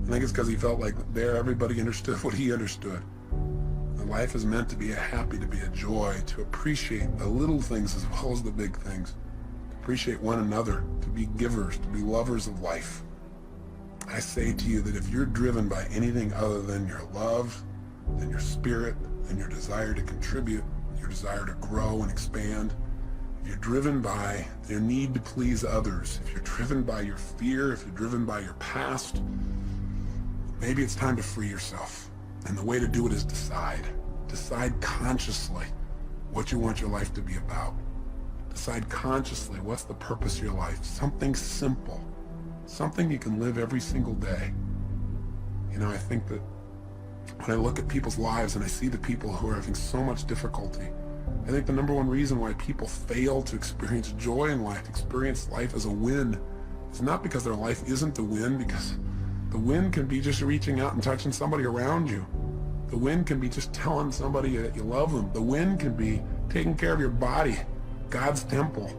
I think it's because he felt like there everybody understood what he understood. That life is meant to be a happy, to be a joy, to appreciate the little things as well as the big things. To appreciate one another, to be givers, to be lovers of life. I say to you that if you're driven by anything other than your love, than your spirit, than your desire to contribute, your desire to grow and expand, if you're driven by your need to please others, if you're driven by your fear, if you're driven by your past, maybe it's time to free yourself. And the way to do it is decide. Decide consciously what you want your life to be about. Decide consciously what's the purpose of your life. Something simple, something you can live every single day. You know, I think that when I look at people's lives and I see the people who are having so much difficulty, I think the number one reason why people fail to experience joy in life, experience life as a win, is not because their life isn't a win, because the win can be just reaching out and touching somebody around you. The win can be just telling somebody that you love them. The win can be taking care of your body, God's temple.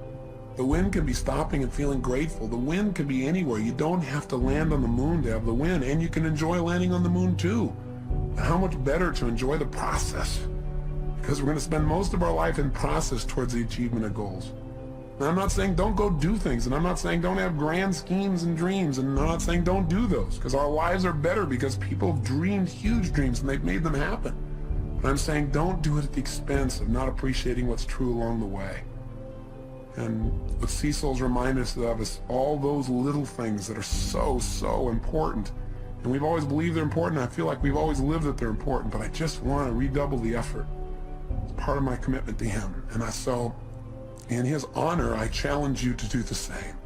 The win can be stopping and feeling grateful. The win can be anywhere. You don't have to land on the moon to have the win, and you can enjoy landing on the moon too. And how much better to enjoy the process, because we're going to spend most of our life in process towards the achievement of goals. And I'm not saying don't go do things, and I'm not saying don't have grand schemes and dreams, and I'm not saying don't do those, because our lives are better because people have dreamed huge dreams and they've made them happen. But I'm saying don't do it at the expense of not appreciating what's true along the way. And what Cecil's reminded us of is all those little things that are so important. And we've always believed they're important. I feel like we've always lived that they're important, but I just want to redouble the effort. It's part of my commitment to him. And so, in his honor, I challenge you to do the same.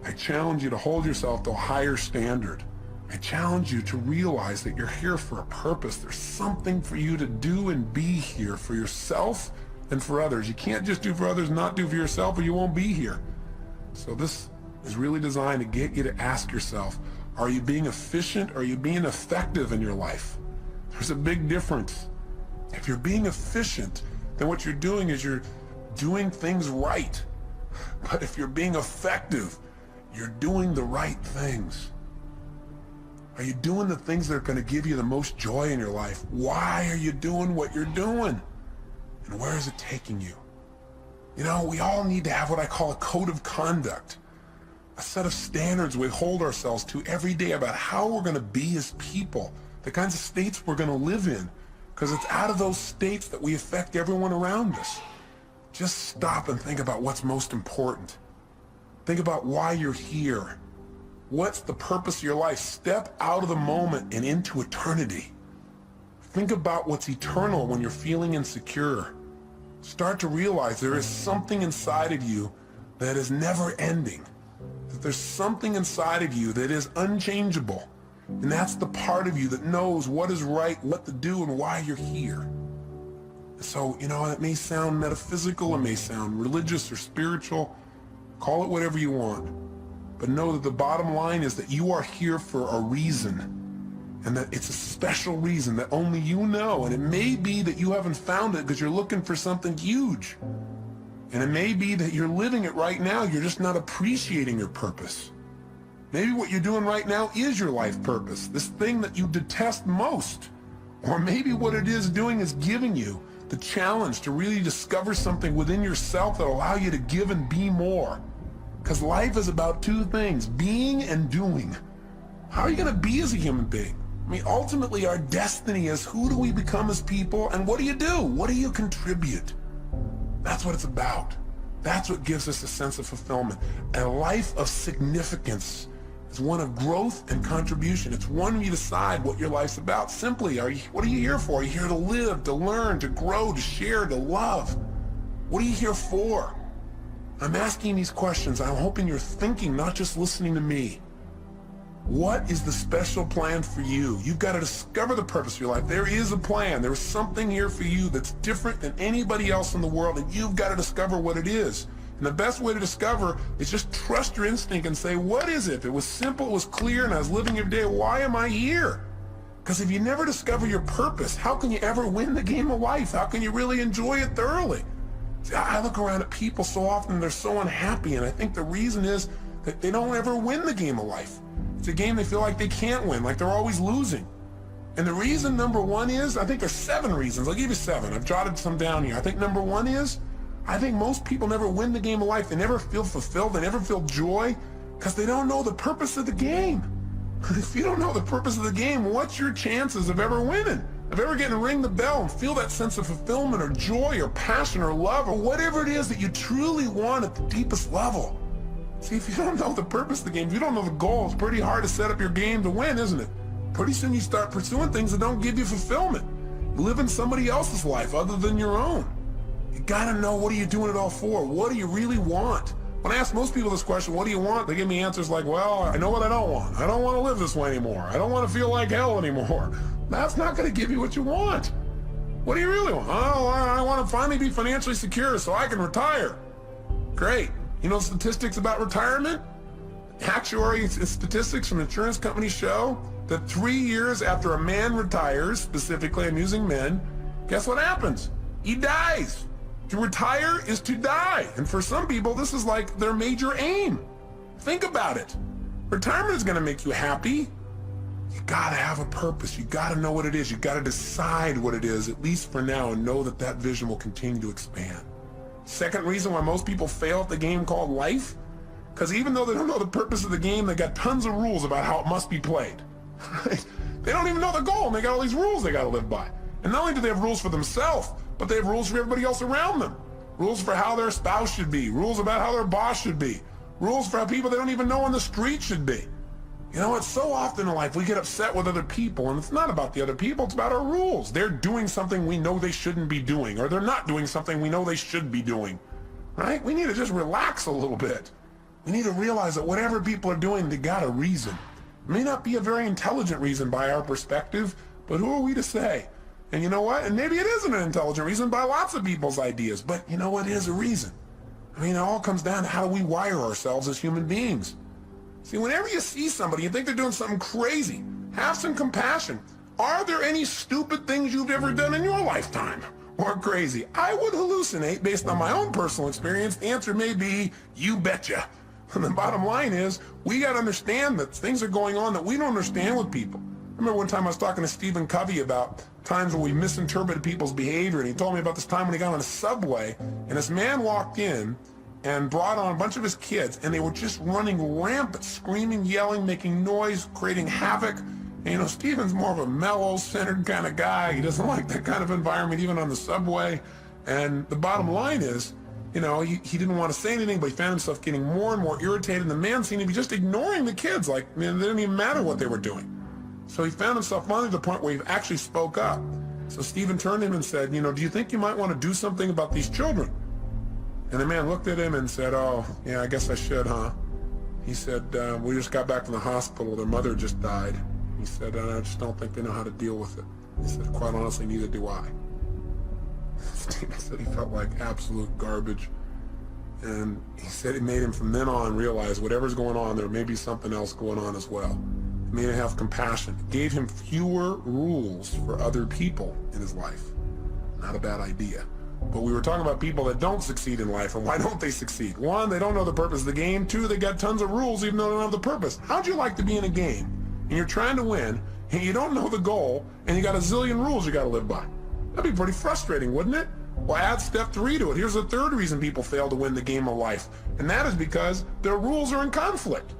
I challenge you to hold yourself to a higher standard. I challenge you to realize that you're here for a purpose. There's something for you to do and be here for yourself and for others. You can't just do for others, not do for yourself, or you won't be here. So this is really designed to get you to ask yourself, are you being efficient? Or are you being effective in your life? There's a big difference. If you're being efficient, then what you're doing is you're doing things right. But if you're being effective, you're doing the right things. Are you doing the things that are going to give you the most joy in your life? Why are you doing what you're doing? And where is it taking you? You know, we all need to have what I call a code of conduct, a set of standards we hold ourselves to every day about how we're going to be as people, the kinds of states we're going to live in, because it's out of those states that we affect everyone around us. Just stop and think about what's most important. Think about why you're here. What's the purpose of your life? Step out of the moment and into eternity. Think about what's eternal when you're feeling insecure. Start to realize there is something inside of you that is never ending. That there's something inside of you that is unchangeable. And that's the part of you that knows what is right, what to do, and why you're here. So, you know, it may sound metaphysical, it may sound religious or spiritual. Call it whatever you want. But know that the bottom line is that you are here for a reason. And that it's a special reason that only you know. And it may be that you haven't found it because you're looking for something huge. And it may be that you're living it right now, you're just not appreciating your purpose. Maybe what you're doing right now is your life purpose, this thing that you detest most. Or maybe what it is doing is giving you the challenge to really discover something within yourself that will allow you to give and be more. Because life is about two things, being and doing. How are you going to be as a human being? I mean, ultimately our destiny is who do we become as people, and what do you do? What do you contribute? That's what it's about. That's what gives us a sense of fulfillment. A life of significance is one of growth and contribution. It's one where you decide what your life's about. Simply, what are you here for? Are you here to live, to learn, to grow, to share, to love? What are you here for? I'm asking these questions. I'm hoping you're thinking, not just listening to me. What is the special plan for you? You've got to discover the purpose of your life. There is a plan. There is something here for you that's different than anybody else in the world, and you've got to discover what it is. And the best way to discover is just trust your instinct and say, what is it? If it was simple, it was clear, and I was living every day, why am I here? Because if you never discover your purpose, how can you ever win the game of life? How can you really enjoy it thoroughly? See, I look around at people so often, they're so unhappy, and I think the reason is that they don't ever win the game of life. It's a game they feel like they can't win, like they're always losing. And the reason number one is, I think there's 7 reasons. I'll give you 7. I've jotted some down here. I think number 1 is, I think most people never win the game of life. They never feel fulfilled. They never feel joy because they don't know the purpose of the game. If you don't know the purpose of the game, what's your chances of ever winning? Of ever getting to ring the bell and feel that sense of fulfillment or joy or passion or love or whatever it is that you truly want at the deepest level? See, if you don't know the purpose of the game, if you don't know the goal, it's pretty hard to set up your game to win, isn't it? Pretty soon you start pursuing things that don't give you fulfillment. You live in somebody else's life other than your own. You gotta know, what are you doing it all for? What do you really want? When I ask most people this question, what do you want? They give me answers like, well, I know what I don't want. I don't want to live this way anymore. I don't want to feel like hell anymore. That's not going to give you what you want. What do you really want? Oh, I want to finally be financially secure so I can retire. Great. You know statistics about retirement? Actuary statistics from insurance companies show that 3 years after a man retires, specifically I'm using men, guess what happens? He dies. To retire is to die. And for some people, this is like their major aim. Think about it. Retirement is going to make you happy. You got to have a purpose. You got to know what it is. You got to decide what it is, at least for now, and know that that vision will continue to expand. Second reason why most people fail at the game called life, because even though they don't know the purpose of the game, they got tons of rules about how it must be played. They don't even know the goal, and they got all these rules they got to live by. And not only do they have rules for themselves, but they have rules for everybody else around them. Rules for how their spouse should be. Rules about how their boss should be. Rules for how people they don't even know on the street should be. You know, it's so often in life we get upset with other people, and it's not about the other people, it's about our rules. They're doing something we know they shouldn't be doing, or they're not doing something we know they should be doing, right? We need to just relax a little bit. We need to realize that whatever people are doing, they got a reason. It may not be a very intelligent reason by our perspective, but who are we to say? And you know what? And maybe it isn't an intelligent reason by lots of people's ideas, but you know what? It is a reason. I mean, it all comes down to how do we wire ourselves as human beings. See, whenever you see somebody, you think they're doing something crazy, have some compassion. Are there any stupid things you've ever done in your lifetime? Or crazy? I would hallucinate based on my own personal experience. The answer may be, you betcha. And the bottom line is, we got to understand that things are going on that we don't understand with people. I remember one time I was talking to Stephen Covey about times when we misinterpreted people's behavior, and he told me about this time when he got on a subway, and this man walked in and brought on a bunch of his kids, and they were just running rampant, screaming, yelling, making noise, creating havoc. And you know, Stephen's more of a mellow, centered kind of guy. He doesn't like that kind of environment, even on the subway. And the bottom line is, you know, he didn't want to say anything, but he found himself getting more and more irritated. And the man seemed to be just ignoring the kids, like, I mean, it didn't even matter what they were doing. So he found himself finally to the point where he actually spoke up. So Stephen turned to him and said, you know, do you think you might want to do something about these children? And the man looked at him and said, oh, yeah, I guess I should, huh? He said, we just got back from the hospital. Their mother just died. He said, I just don't think they know how to deal with it. He said, quite honestly, neither do I. Stephen said he felt like absolute garbage. And he said it made him from then on realize whatever's going on, there may be something else going on as well. It made him have compassion. It gave him fewer rules for other people in his life. Not a bad idea. But we were talking about people that don't succeed in life, and why don't they succeed? One, they don't know the purpose of the game. Two, they got tons of rules even though they don't have the purpose. How'd you like to be in a game, and you're trying to win, and you don't know the goal, and you got a zillion rules you got to live by? That'd be pretty frustrating, wouldn't it? Well, add step 3 to it. Here's the third reason people fail to win the game of life, and that is because their rules are in conflict.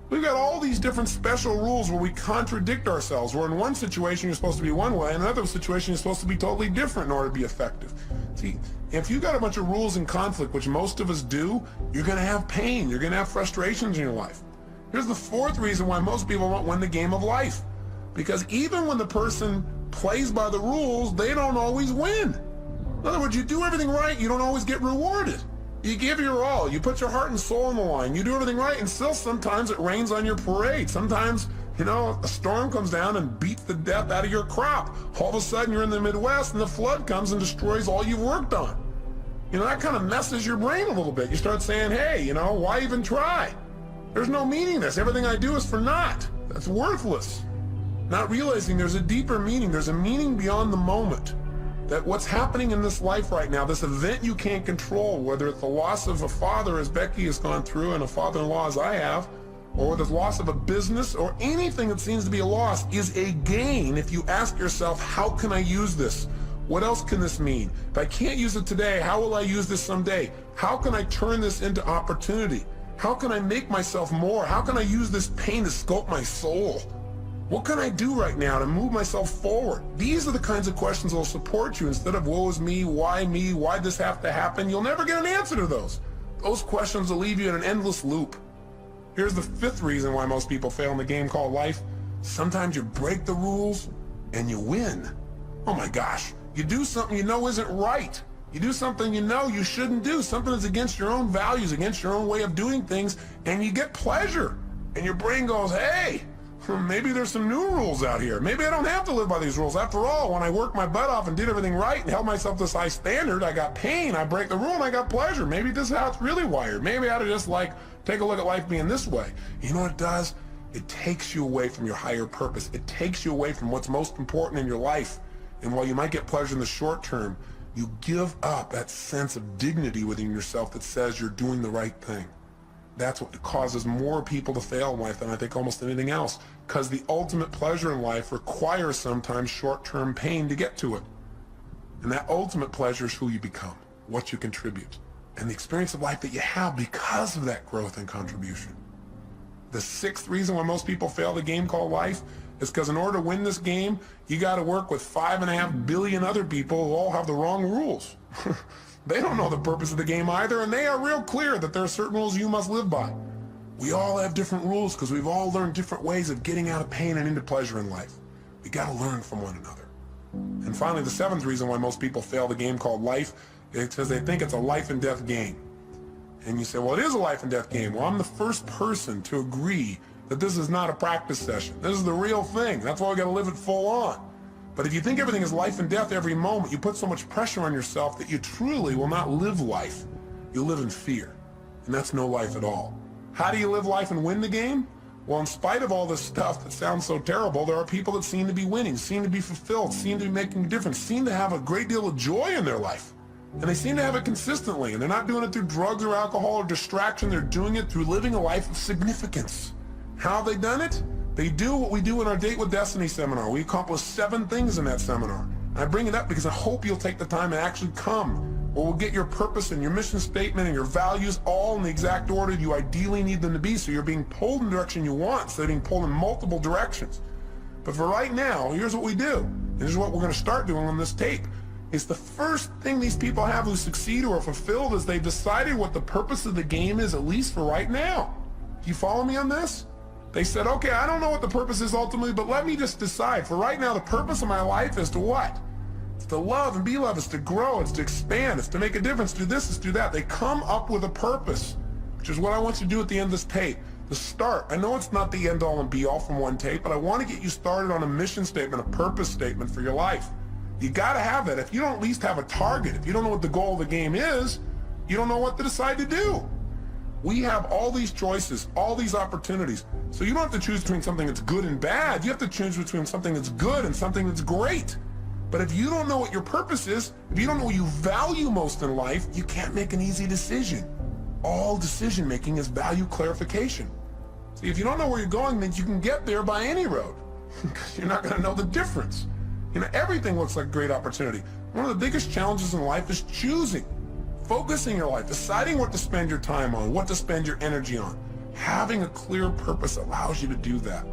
We've got all these different special rules where we contradict ourselves, where in one situation you're supposed to be one way, in another situation you're supposed to be totally different in order to be effective. See, if you've got a bunch of rules in conflict, which most of us do, you're going to have pain, you're going to have frustrations in your life. Here's the fourth reason why most people won't win the game of life. Because even when the person plays by the rules, they don't always win. In other words, you do everything right, you don't always get rewarded. You give your all, you put your heart and soul on the line, you do everything right, and still sometimes it rains on your parade. Sometimes, you know, a storm comes down and beats the death out of your crop. All of a sudden you're in the Midwest and the flood comes and destroys all you've worked on. You know, that kind of messes your brain a little bit. You start saying, hey, you know, why even try? There's no meaning in this. Everything I do is for naught. That's worthless. Not realizing there's a deeper meaning. There's a meaning beyond the moment. That what's happening in this life right now, this event you can't control, whether it's the loss of a father as Becky has gone through and a father-in-law as I have, or the loss of a business, or anything that seems to be a loss, is a gain if you ask yourself, how can I use this? What else can this mean? If I can't use it today, how will I use this someday? How can I turn this into opportunity? How can I make myself more? How can I use this pain to sculpt my soul? What can I do right now to move myself forward? These are the kinds of questions that will support you instead of woe is me, why'd this have to happen? You'll never get an answer to those. Those questions will leave you in an endless loop. Here's the fifth reason why most people fail in the game called life. Sometimes you break the rules and you win. Oh my gosh, you do something you know isn't right. You do something you know you shouldn't do, something that's against your own values, against your own way of doing things, and you get pleasure. And your brain goes, hey, maybe there's some new rules out here. Maybe I don't have to live by these rules. After all, when I worked my butt off and did everything right and held myself to this high standard, I got pain, I break the rule, and I got pleasure. Maybe this is how it's really wired. Maybe I ought to just take a look at life being this way. You know what it does? It takes you away from your higher purpose. It takes you away from what's most important in your life. And while you might get pleasure in the short term, you give up that sense of dignity within yourself that says you're doing the right thing. That's what causes more people to fail in life than I think almost anything else, because the ultimate pleasure in life requires sometimes short-term pain to get to it. And that ultimate pleasure is who you become, what you contribute, and the experience of life that you have because of that growth and contribution. The sixth reason why most people fail the game called life is because in order to win this game, you got to work with 5.5 billion other people who all have the wrong rules. They don't know the purpose of the game either, and they are real clear that there are certain rules you must live by. We all have different rules because we've all learned different ways of getting out of pain and into pleasure in life. We got to learn from one another. And finally, the seventh reason why most people fail the game called life is because they think it's a life and death game. And you say, well, it is a life and death game. Well, I'm the first person to agree that this is not a practice session. This is the real thing. That's why we got to live it full on. But if you think everything is life and death every moment, you put so much pressure on yourself that you truly will not live life. You live in fear. And that's no life at all. How do you live life and win the game? Well, in spite of all this stuff that sounds so terrible, there are people that seem to be winning, seem to be fulfilled, seem to be making a difference, seem to have a great deal of joy in their life. And they seem to have it consistently. And they're not doing it through drugs or alcohol or distraction. They're doing it through living a life of significance. How have they done it? They do what we do in our Date with Destiny seminar. We accomplish 7 things in that seminar. And I bring it up because I hope you'll take the time and actually come, where we'll get your purpose and your mission statement and your values all in the exact order you ideally need them to be, so you're being pulled in the direction you want instead of being pulled in multiple directions. But for right now, here's what we do. And this is what we're going to start doing on this tape. It's the first thing these people have who succeed or are fulfilled is they've decided what the purpose of the game is, at least for right now. Do you follow me on this? They said, okay, I don't know what the purpose is ultimately, but let me just decide. For right now, the purpose of my life is to what? It's to love and be loved. It's to grow. It's to expand. It's to make a difference. Do this. It's do that. They come up with a purpose, which is what I want you to do at the end of this tape. To start. I know it's not the end all and be all from one tape, but I want to get you started on a mission statement, a purpose statement for your life. You got to have that. If you don't at least have a target, if you don't know what the goal of the game is, you don't know what to decide to do. We have all these choices, all these opportunities. So you don't have to choose between something that's good and bad. You have to choose between something that's good and something that's great. But if you don't know what your purpose is, if you don't know what you value most in life, you can't make an easy decision. All decision making is value clarification. See, if you don't know where you're going, then you can get there by any road. Because you're not going to know the difference. You know, everything looks like a great opportunity. One of the biggest challenges in life is choosing. Focusing your life, deciding what to spend your time on, what to spend your energy on. Having a clear purpose allows you to do that.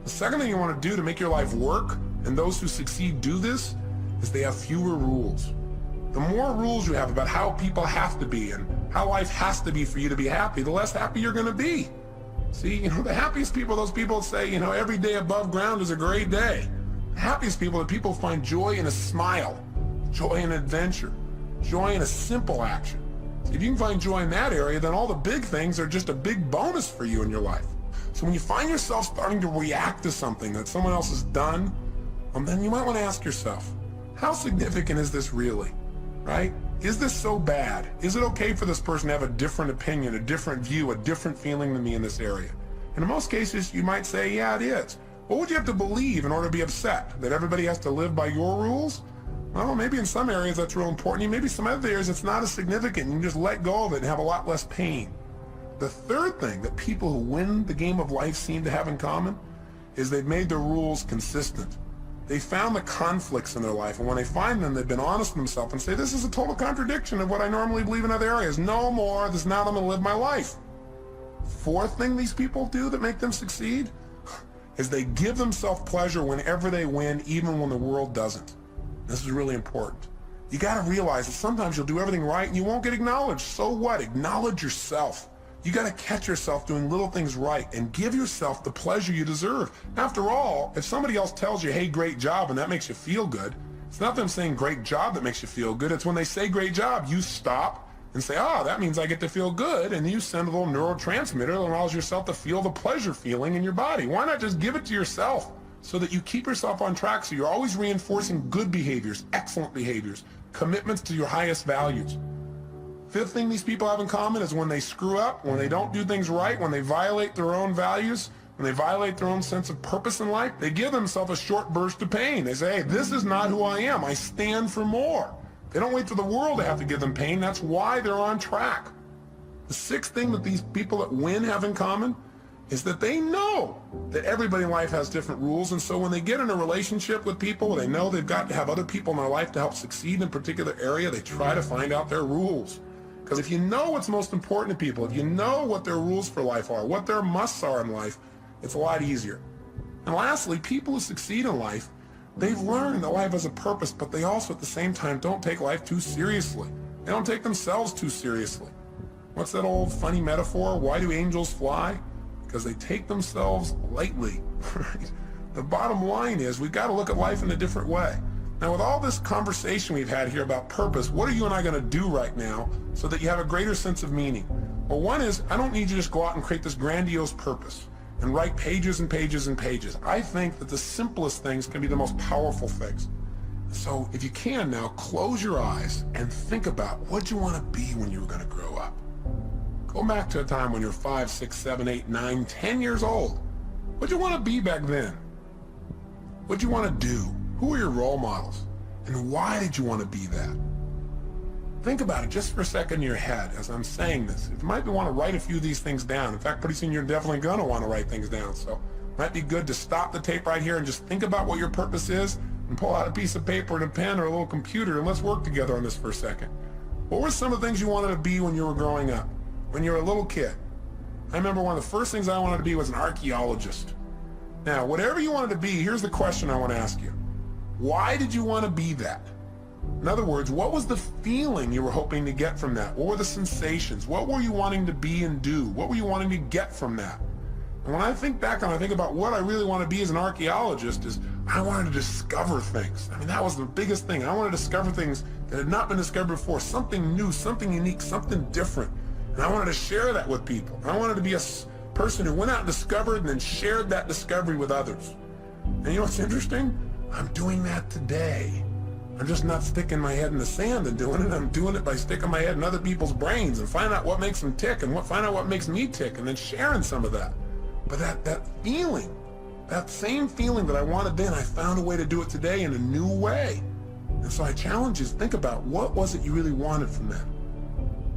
The second thing you want to do to make your life work, and those who succeed do this, is they have fewer rules. The more rules you have about how people have to be and how life has to be for you to be happy, the less happy you're going to be. See, you know, the happiest people, those people that say, you know, every day above ground is a great day. The happiest people are the people who find joy in a smile, joy in adventure, joy in a simple action. If you can find joy in that area, then all the big things are just a big bonus for you in your life. So when you find yourself starting to react to something that someone else has done, then you might want to ask yourself, how significant is this really, right? Is this so bad? Is it okay for this person to have a different opinion, a different view, a different feeling than me in this area? And in most cases, you might say, yeah, it is. What would you have to believe in order to be upset? That everybody has to live by your rules? Well, maybe in some areas that's real important. Maybe some other areas it's not as significant. You can just let go of it and have a lot less pain. The third thing that people who win the game of life seem to have in common is they've made their rules consistent. They found the conflicts in their life, and when they find them, they've been honest with themselves and say, this is a total contradiction of what I normally believe in other areas. No more, this is not how I'm going to live my life. Fourth thing these people do that make them succeed is they give themselves pleasure whenever they win, even when the world doesn't. This is really important. You got to realize that sometimes you'll do everything right and you won't get acknowledged. So what? Acknowledge yourself. You got to catch yourself doing little things right and give yourself the pleasure you deserve. After all, if somebody else tells you, hey, great job, and that makes you feel good, It's not them saying great job that makes you feel good. It's when they say great job, you stop and say, ah, that means I get to feel good. And you send a little neurotransmitter that allows yourself to feel the pleasure feeling in your body. Why not just give it to yourself so that you keep yourself on track, so you're always reinforcing good behaviors, excellent behaviors, commitments to your highest values. Fifth thing these people have in common is when they screw up, when they don't do things right, when they violate their own values, when they violate their own sense of purpose in life, they give themselves a short burst of pain. They say, hey, this is not who I am. I stand for more. They don't wait for the world to have to give them pain. That's why they're on track. The sixth thing that these people that win have in common is that they know that everybody in life has different rules. And so when they get in a relationship with people, they know they've got to have other people in their life to help succeed in a particular area. They try to find out their rules. Because if you know what's most important to people, if you know what their rules for life are, what their musts are in life, it's a lot easier. And lastly, people who succeed in life, they've learned that life has a purpose, but they also at the same time don't take life too seriously. They don't take themselves too seriously. What's that old funny metaphor? Why do angels fly? Because they take themselves lightly. Right? The bottom line is we've got to look at life in a different way. Now, with all this conversation we've had here about purpose, what are you and I going to do right now so that you have a greater sense of meaning? Well, one is, I don't need you to just go out and create this grandiose purpose and write pages and pages and pages. I think that the simplest things can be the most powerful things. So if you can now, close your eyes and think about what you want to be when you were going to grow up. Go back to a time when you're 5, 6, 7, 8, 9, 10 years old. What'd you want to be back then? What'd you want to do? Who were your role models? And why did you want to be that? Think about it just for a second in your head as I'm saying this. You might want to write a few of these things down. In fact, pretty soon you're definitely going to want to write things down. So it might be good to stop the tape right here and just think about what your purpose is and pull out a piece of paper and a pen or a little computer and let's work together on this for a second. What were some of the things you wanted to be when you were growing up? When you were a little kid? I remember one of the first things I wanted to be was an archaeologist. Now, whatever you wanted to be, here's the question I want to ask you. Why did you want to be that? In other words, what was the feeling you were hoping to get from that? What were the sensations? What were you wanting to be and do? What were you wanting to get from that? And when I think back and I think about what I really want to be as an archaeologist is I wanted to discover things. I mean, that was the biggest thing. I wanted to discover things that had not been discovered before, something new, something unique, something different. And I wanted to share that with people. I wanted to be a person who went out and discovered and then shared that discovery with others. And you know what's interesting? I'm doing that today. I'm just not sticking my head in the sand and doing it. I'm doing it by sticking my head in other people's brains and find out what makes them tick and find out what makes me tick and then sharing some of that. But that feeling, that same feeling that I wanted then, I found a way to do it today in a new way. And so I challenge you to think about what was it you really wanted from that.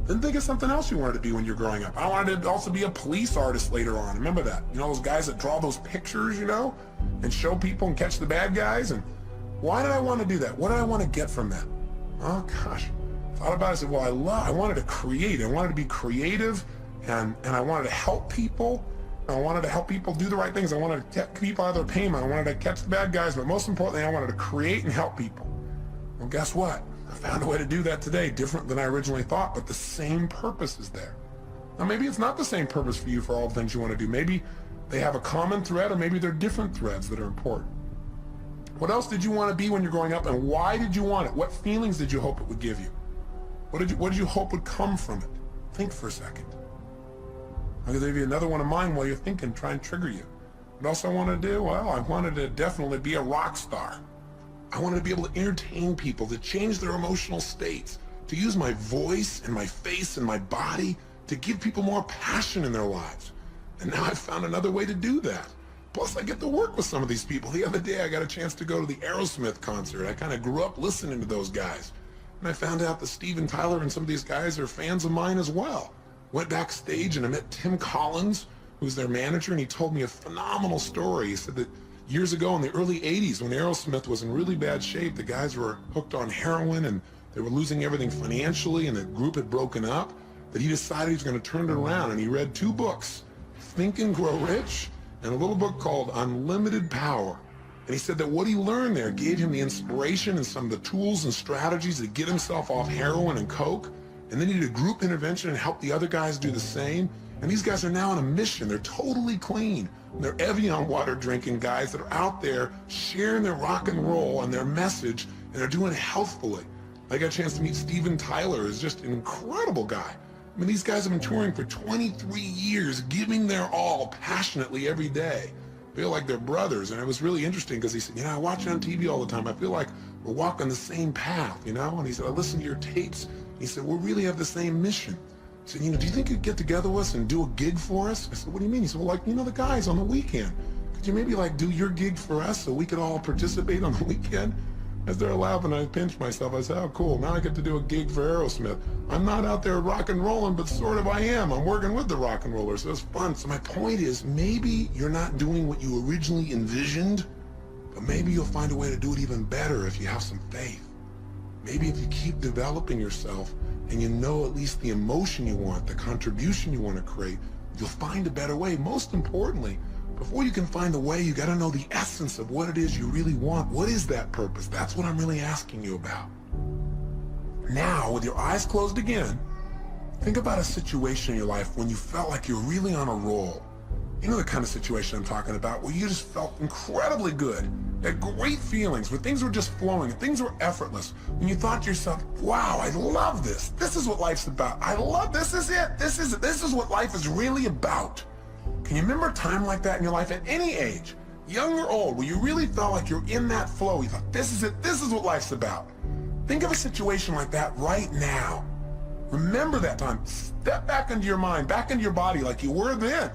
Then think of something else you wanted to be when you're growing up. I wanted to also be a police artist later on. Remember that? You know, those guys that draw those pictures, you know, and show people and catch the bad guys. And why did I want to do that? What did I want to get from that? Oh gosh, thought about it. I said, well, I wanted to create. I wanted to be creative, and I wanted to help people. I wanted to help people do the right things. I wanted to get people out of their pain. I wanted to catch the bad guys, but most importantly, I wanted to create and help people. Well, guess what? I found a way to do that today, different than I originally thought, but the same purpose is there. Now, maybe it's not the same purpose for you for all the things you want to do. Maybe they have a common thread, or maybe they're different threads that are important. What else did you want to be when you're growing up, and why did you want it? What feelings did you hope it would give you? What did you hope would come from it? Think for a second. I'll give you another one of mine while you're thinking, try and trigger you. What else I wanted to do? Well, I wanted to definitely be a rock star. I wanted to be able to entertain people, to change their emotional states, to use my voice and my face and my body to give people more passion in their lives. And now I've found another way to do that. Plus, I get to work with some of these people. The other day, I got a chance to go to the Aerosmith concert. I kind of grew up listening to those guys. And I found out that Steven Tyler and some of these guys are fans of mine as well. Went backstage and I met Tim Collins, who's their manager, and he told me a phenomenal story. He said that years ago in the early 80s, when Aerosmith was in really bad shape, the guys were hooked on heroin and they were losing everything financially, and the group had broken up, that he decided he was going to turn it around. And he read 2 books, Think and Grow Rich, and a little book called Unlimited Power. And he said that what he learned there gave him the inspiration and some of the tools and strategies to get himself off heroin and coke. And then he did a group intervention and helped the other guys do the same. And these guys are now on a mission. They're totally clean. They're Evian water drinking guys that are out there sharing their rock and roll and their message and they're doing it healthfully. I got a chance to meet Steven Tyler, who's just an incredible guy. I mean, these guys have been touring for 23 years, giving their all passionately every day. I feel like they're brothers, and it was really interesting because he said, I watch it on TV all the time. I feel like we're walking the same path, And he said, I listen to your tapes. He said, we really have the same mission. He said, do you think you'd get together with us and do a gig for us? I said, what do you mean? He said, well, the guys on the weekend. Could you maybe do your gig for us so we could all participate on the weekend? As they're laughing, I pinched myself. I said, oh, cool. Now I get to do a gig for Aerosmith. I'm not out there rock and rolling, but sort of I am. I'm working with the rock and rollers, so it's fun. So my point is, maybe you're not doing what you originally envisioned, but maybe you'll find a way to do it even better if you have some faith. Maybe if you keep developing yourself and you know at least the emotion you want, the contribution you want to create, you'll find a better way. Most importantly, before you can find the way, you got to know the essence of what it is you really want. What is that purpose? That's what I'm really asking you about. Now, with your eyes closed again, think about a situation in your life when you felt like you're really on a roll. You know the kind of situation I'm talking about, where you just felt incredibly good, had great feelings, where things were just flowing, things were effortless. When you thought to yourself, wow, I love this. This is what life's about. I love this. Is it. This is what life is really about. Can you remember a time like that in your life at any age, young or old, where you really felt like you're in that flow? You thought, this is it, this is what life's about. Think of a situation like that right now. Remember that time. Step back into your mind, back into your body like you were then.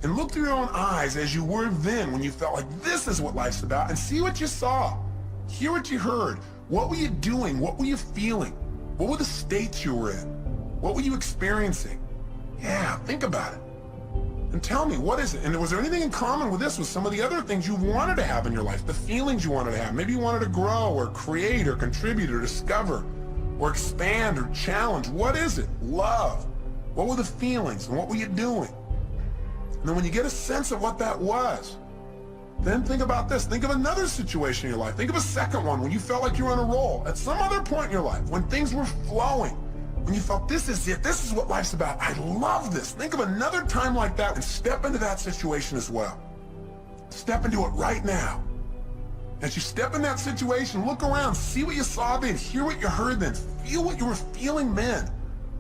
And look through your own eyes as you were then when you felt like this is what life's about, and see what you saw. Hear what you heard. What were you doing? What were you feeling? What were the states you were in? What were you experiencing? Yeah, think about it. And tell me, what is it? And was there anything in common with this, with some of the other things you wanted to have in your life, the feelings you wanted to have? Maybe you wanted to grow or create or contribute or discover or expand or challenge. What is it? Love. What were the feelings and what were you doing? And then when you get a sense of what that was, then think about this. Think of another situation in your life. Think of a second one when you felt like you were on a roll. At some other point in your life, when things were flowing, when you felt this is it, this is what life's about. I love this. Think of another time like that and step into that situation as well. Step into it right now. As you step in that situation, look around, see what you saw then, hear what you heard then, feel what you were feeling then.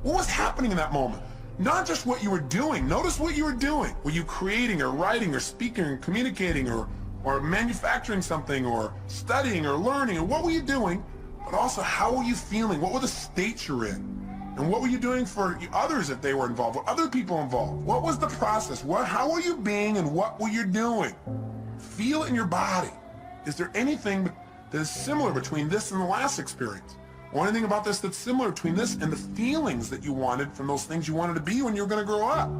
What was happening in that moment? Not just what you were doing. Notice what you were doing. Were you creating or writing or speaking or communicating or manufacturing something or studying or learning? Or what were you doing? But also, how were you feeling? What were the states you're in? And what were you doing for others if they were involved? Were other people involved? What was the process? How were you being and what were you doing? Feel it in your body. Is there anything that is similar between this and the last experience? Or anything about this that's similar between this and the feelings that you wanted from those things you wanted to be when you were going to grow up?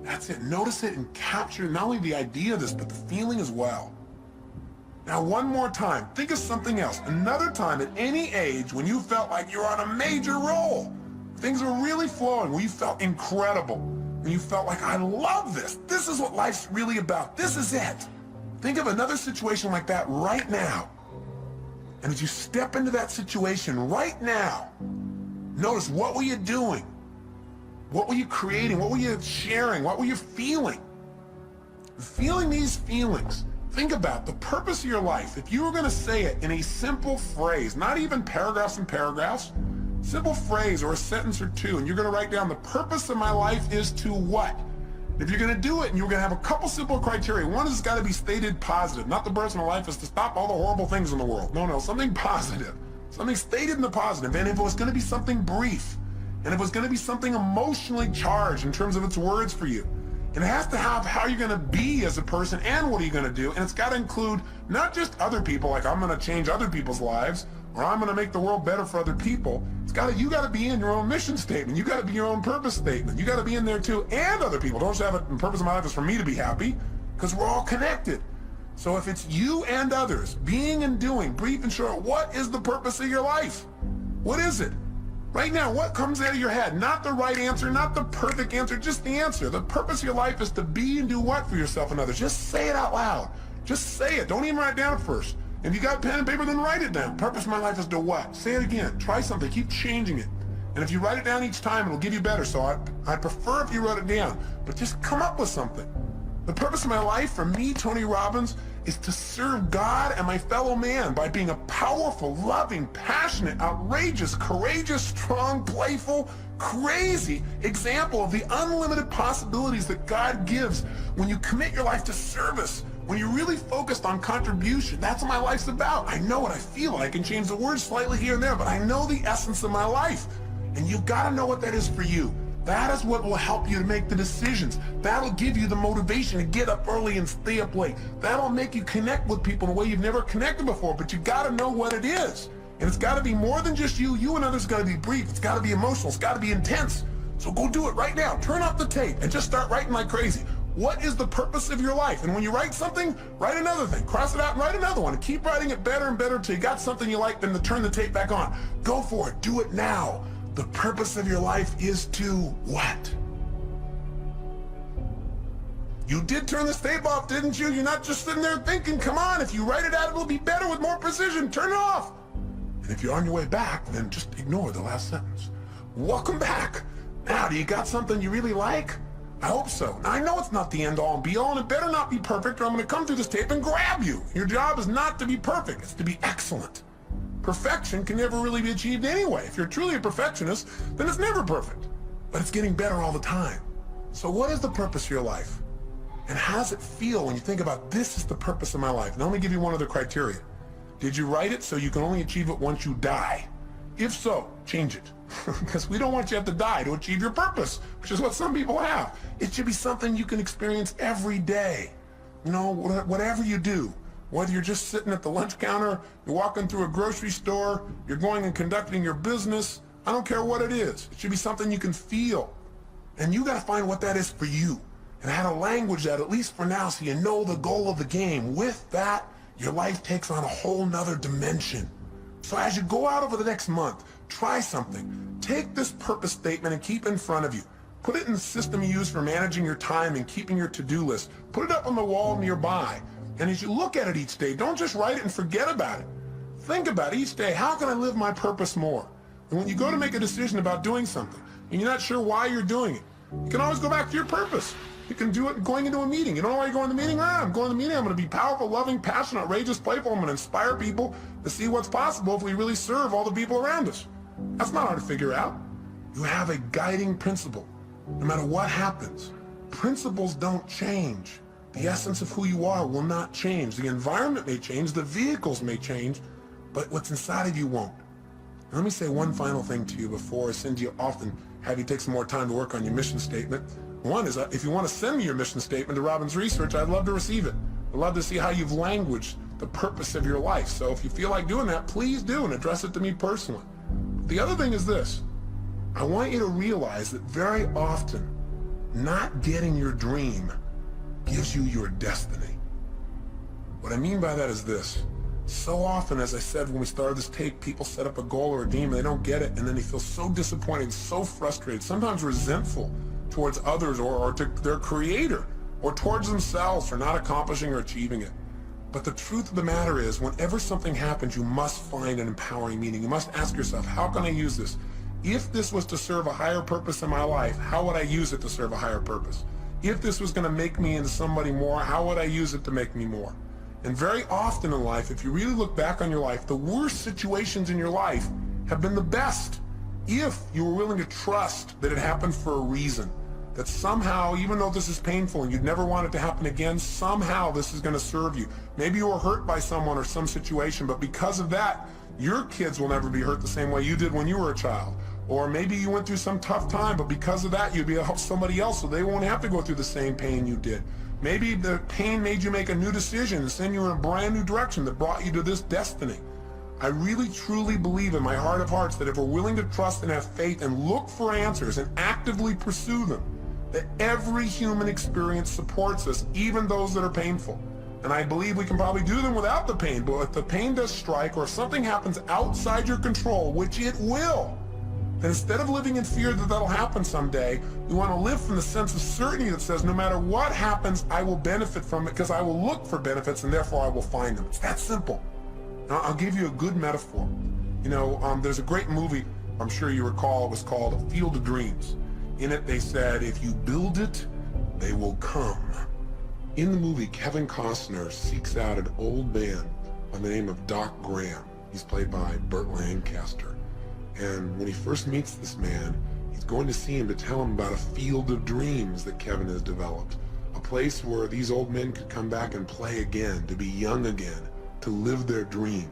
That's it. Notice it and capture not only the idea of this, but the feeling as well. Now, one more time, think of something else. Another time at any age when you felt like you were on a major roll. Things were really flowing, when you felt incredible. When you felt like, I love this. This is what life's really about. This is it. Think of another situation like that right now. And as you step into that situation right now, notice, what were you doing? What were you creating? What were you sharing? What were you feeling? Feeling these feelings. Think about the purpose of your life. If you were going to say it in a simple phrase, not even paragraphs and paragraphs, simple phrase or a sentence or two, and you're going to write down the purpose of my life is to what? If you're going to do it, and you're going to have a couple simple criteria. One is got to be stated positive. Not the purpose of my life is to stop all the horrible things in the world. No, something positive. Something stated in the positive. And if it was going to be something brief, and if it was going to be something emotionally charged in terms of its words for you, and it has to have how you're going to be as a person and what are you going to do, and it's got to include not just other people, like I'm going to change other people's lives, or I'm going to make the world better for other people. You got to be in your own mission statement. You got to be your own purpose statement. You got to be in there too, and other people. Don't just have it, the purpose of my life is for me to be happy, because we're all connected. So if it's you and others, being and doing, brief and short, what is the purpose of your life? What is it? Right now, what comes out of your head? Not the right answer, not the perfect answer, just the answer. The purpose of your life is to be and do what for yourself and others? Just say it out loud. Just say it. Don't even write it down at first. If you got pen and paper, then write it down. Purpose of my life is to what? Say it again. Try something. Keep changing it. And if you write it down each time, it'll give you better. So I'd prefer if you wrote it down. But just come up with something. The purpose of my life, for me, Tony Robbins, is to serve God and my fellow man by being a powerful, loving, passionate, outrageous, courageous, strong, playful, crazy example of the unlimited possibilities that God gives when you commit your life to service, when you're really focused on contribution. That's what my life's about. I know what I feel. I can change the words slightly here and there, but I know the essence of my life. And you've got to know what that is for you. That is what will help you to make the decisions. That'll give you the motivation to get up early and stay up late. That'll make you connect with people in a way you've never connected before, but you got to know what it is. And it's got to be more than just you. You and others got to be brief. It's got to be emotional. It's got to be intense. So go do it right now. Turn off the tape and just start writing like crazy. What is the purpose of your life? And when you write something, write another thing. Cross it out and write another one. And keep writing it better and better until you got something you like, then to turn the tape back on. Go for it. Do it now. The purpose of your life is to what? You did turn this tape off, didn't you? You're not just sitting there thinking, come on, if you write it out, it'll be better with more precision. Turn it off. And if you're on your way back, then just ignore the last sentence. Welcome back. Now, do you got something you really like? I hope so. Now, I know it's not the end all and be all, and it better not be perfect, or I'm going to come through this tape and grab you. Your job is not to be perfect. It's to be excellent. Perfection can never really be achieved anyway. If you're truly a perfectionist, then it's never perfect. But it's getting better all the time. So what is the purpose of your life? And how does it feel when you think about this is the purpose of my life? Now let me give you one other criteria. Did you write it so you can only achieve it once you die? If so, change it. Because we don't want you to have to die to achieve your purpose, which is what some people have. It should be something you can experience every day. You know, whatever you do. Whether you're just sitting at the lunch counter, you're walking through a grocery store, you're going and conducting your business, I don't care what it is. It should be something you can feel. And you got to find what that is for you. And how to language that, at least for now, so you know the goal of the game. With that, your life takes on a whole nother dimension. So as you go out over the next month, try something. Take this purpose statement and keep it in front of you. Put it in the system you use for managing your time and keeping your to-do list. Put it up on the wall nearby. And as you look at it each day, don't just write it and forget about it. Think about it each day. How can I live my purpose more? And when you go to make a decision about doing something, and you're not sure why you're doing it, you can always go back to your purpose. You can do it going into a meeting. You don't know why you're going to the meeting? I'm going to the meeting. I'm going to be powerful, loving, passionate, outrageous, playful. I'm going to inspire people to see what's possible if we really serve all the people around us. That's not hard to figure out. You have a guiding principle. No matter what happens, principles don't change. The essence of who you are will not change. The environment may change, the vehicles may change, but what's inside of you won't. And let me say one final thing to you before I send you off and have you take some more time to work on your mission statement. One is, if you want to send me your mission statement to Robbins Research, I'd love to receive it. I'd love to see how you've languaged the purpose of your life. So if you feel like doing that, please do and address it to me personally. The other thing is this. I want you to realize that very often, not getting your dream gives you your destiny. What I mean by that is this. So often, as I said when we started this tape, people set up a goal or a dream and they don't get it, and then they feel so disappointed, so frustrated, sometimes resentful towards others or to their creator or towards themselves for not accomplishing or achieving it. But the truth of the matter is, whenever something happens, you must find an empowering meaning. You must ask yourself, how can I use this? If this was to serve a higher purpose in my life, how would I use it to serve a higher purpose? If this was going to make me into somebody more, how would I use it to make me more? And very often in life, if you really look back on your life, the worst situations in your life have been the best. If you were willing to trust that it happened for a reason, that somehow, even though this is painful and you'd never want it to happen again, somehow this is going to serve you. Maybe you were hurt by someone or some situation, but because of that, your kids will never be hurt the same way you did when you were a child. Or maybe you went through some tough time, but because of that, you'd be able to help somebody else so they won't have to go through the same pain you did. Maybe the pain made you make a new decision and send you in a brand new direction that brought you to this destiny. I really, truly believe in my heart of hearts that if we're willing to trust and have faith and look for answers and actively pursue them, that every human experience supports us, even those that are painful. And I believe we can probably do them without the pain, but if the pain does strike or if something happens outside your control, which it will, then instead of living in fear that that'll happen someday, you want to live from the sense of certainty that says no matter what happens, I will benefit from it because I will look for benefits and therefore I will find them. It's that simple. Now, I'll give you a good metaphor. You know, there's a great movie, I'm sure you recall, it was called Field of Dreams. In it they said, if you build it, they will come. In the movie, Kevin Costner seeks out an old man by the name of Doc Graham. He's played by Burt Lancaster. And when he first meets this man, he's going to see him to tell him about a field of dreams that Kevin has developed. A place where these old men could come back and play again, to be young again, to live their dream.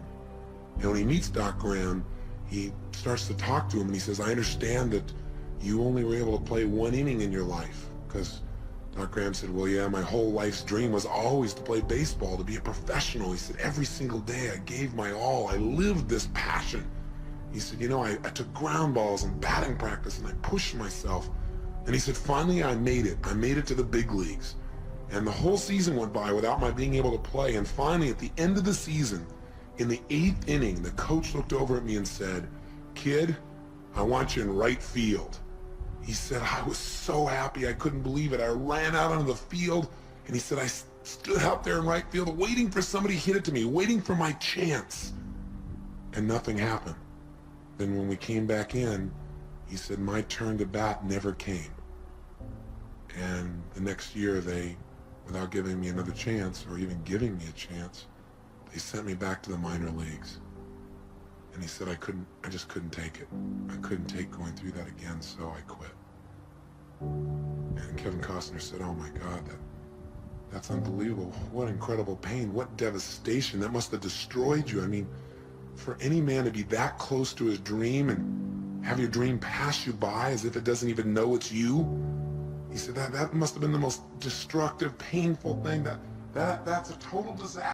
And when he meets Doc Graham, he starts to talk to him and he says, I understand that you only were able to play one inning in your life. Because Doc Graham said, well, yeah, my whole life's dream was always to play baseball, to be a professional. He said, every single day I gave my all. I lived this passion. He said, you know, I took ground balls and batting practice and I pushed myself. And he said, finally I made it. I made it to the big leagues. And the whole season went by without my being able to play. And finally, at the end of the season, in the 8th inning, the coach looked over at me and said, kid, I want you in right field. He said, I was so happy, I couldn't believe it. I ran out onto the field, and he said, I stood out there in right field waiting for somebody to hit it to me, waiting for my chance. And nothing happened. Then when we came back in, he said, my turn to bat never came. And the next year, they, without giving me another chance, or even giving me a chance, they sent me back to the minor leagues. And he said, I just couldn't take it. I couldn't take going through that again, so I quit. And Kevin Costner said, oh my God, that's unbelievable. What incredible pain, what devastation. That must have destroyed you. I mean, for any man to be that close to his dream and have your dream pass you by as if it doesn't even know it's you, he said that must have been the most destructive, painful thing. That's a total disaster.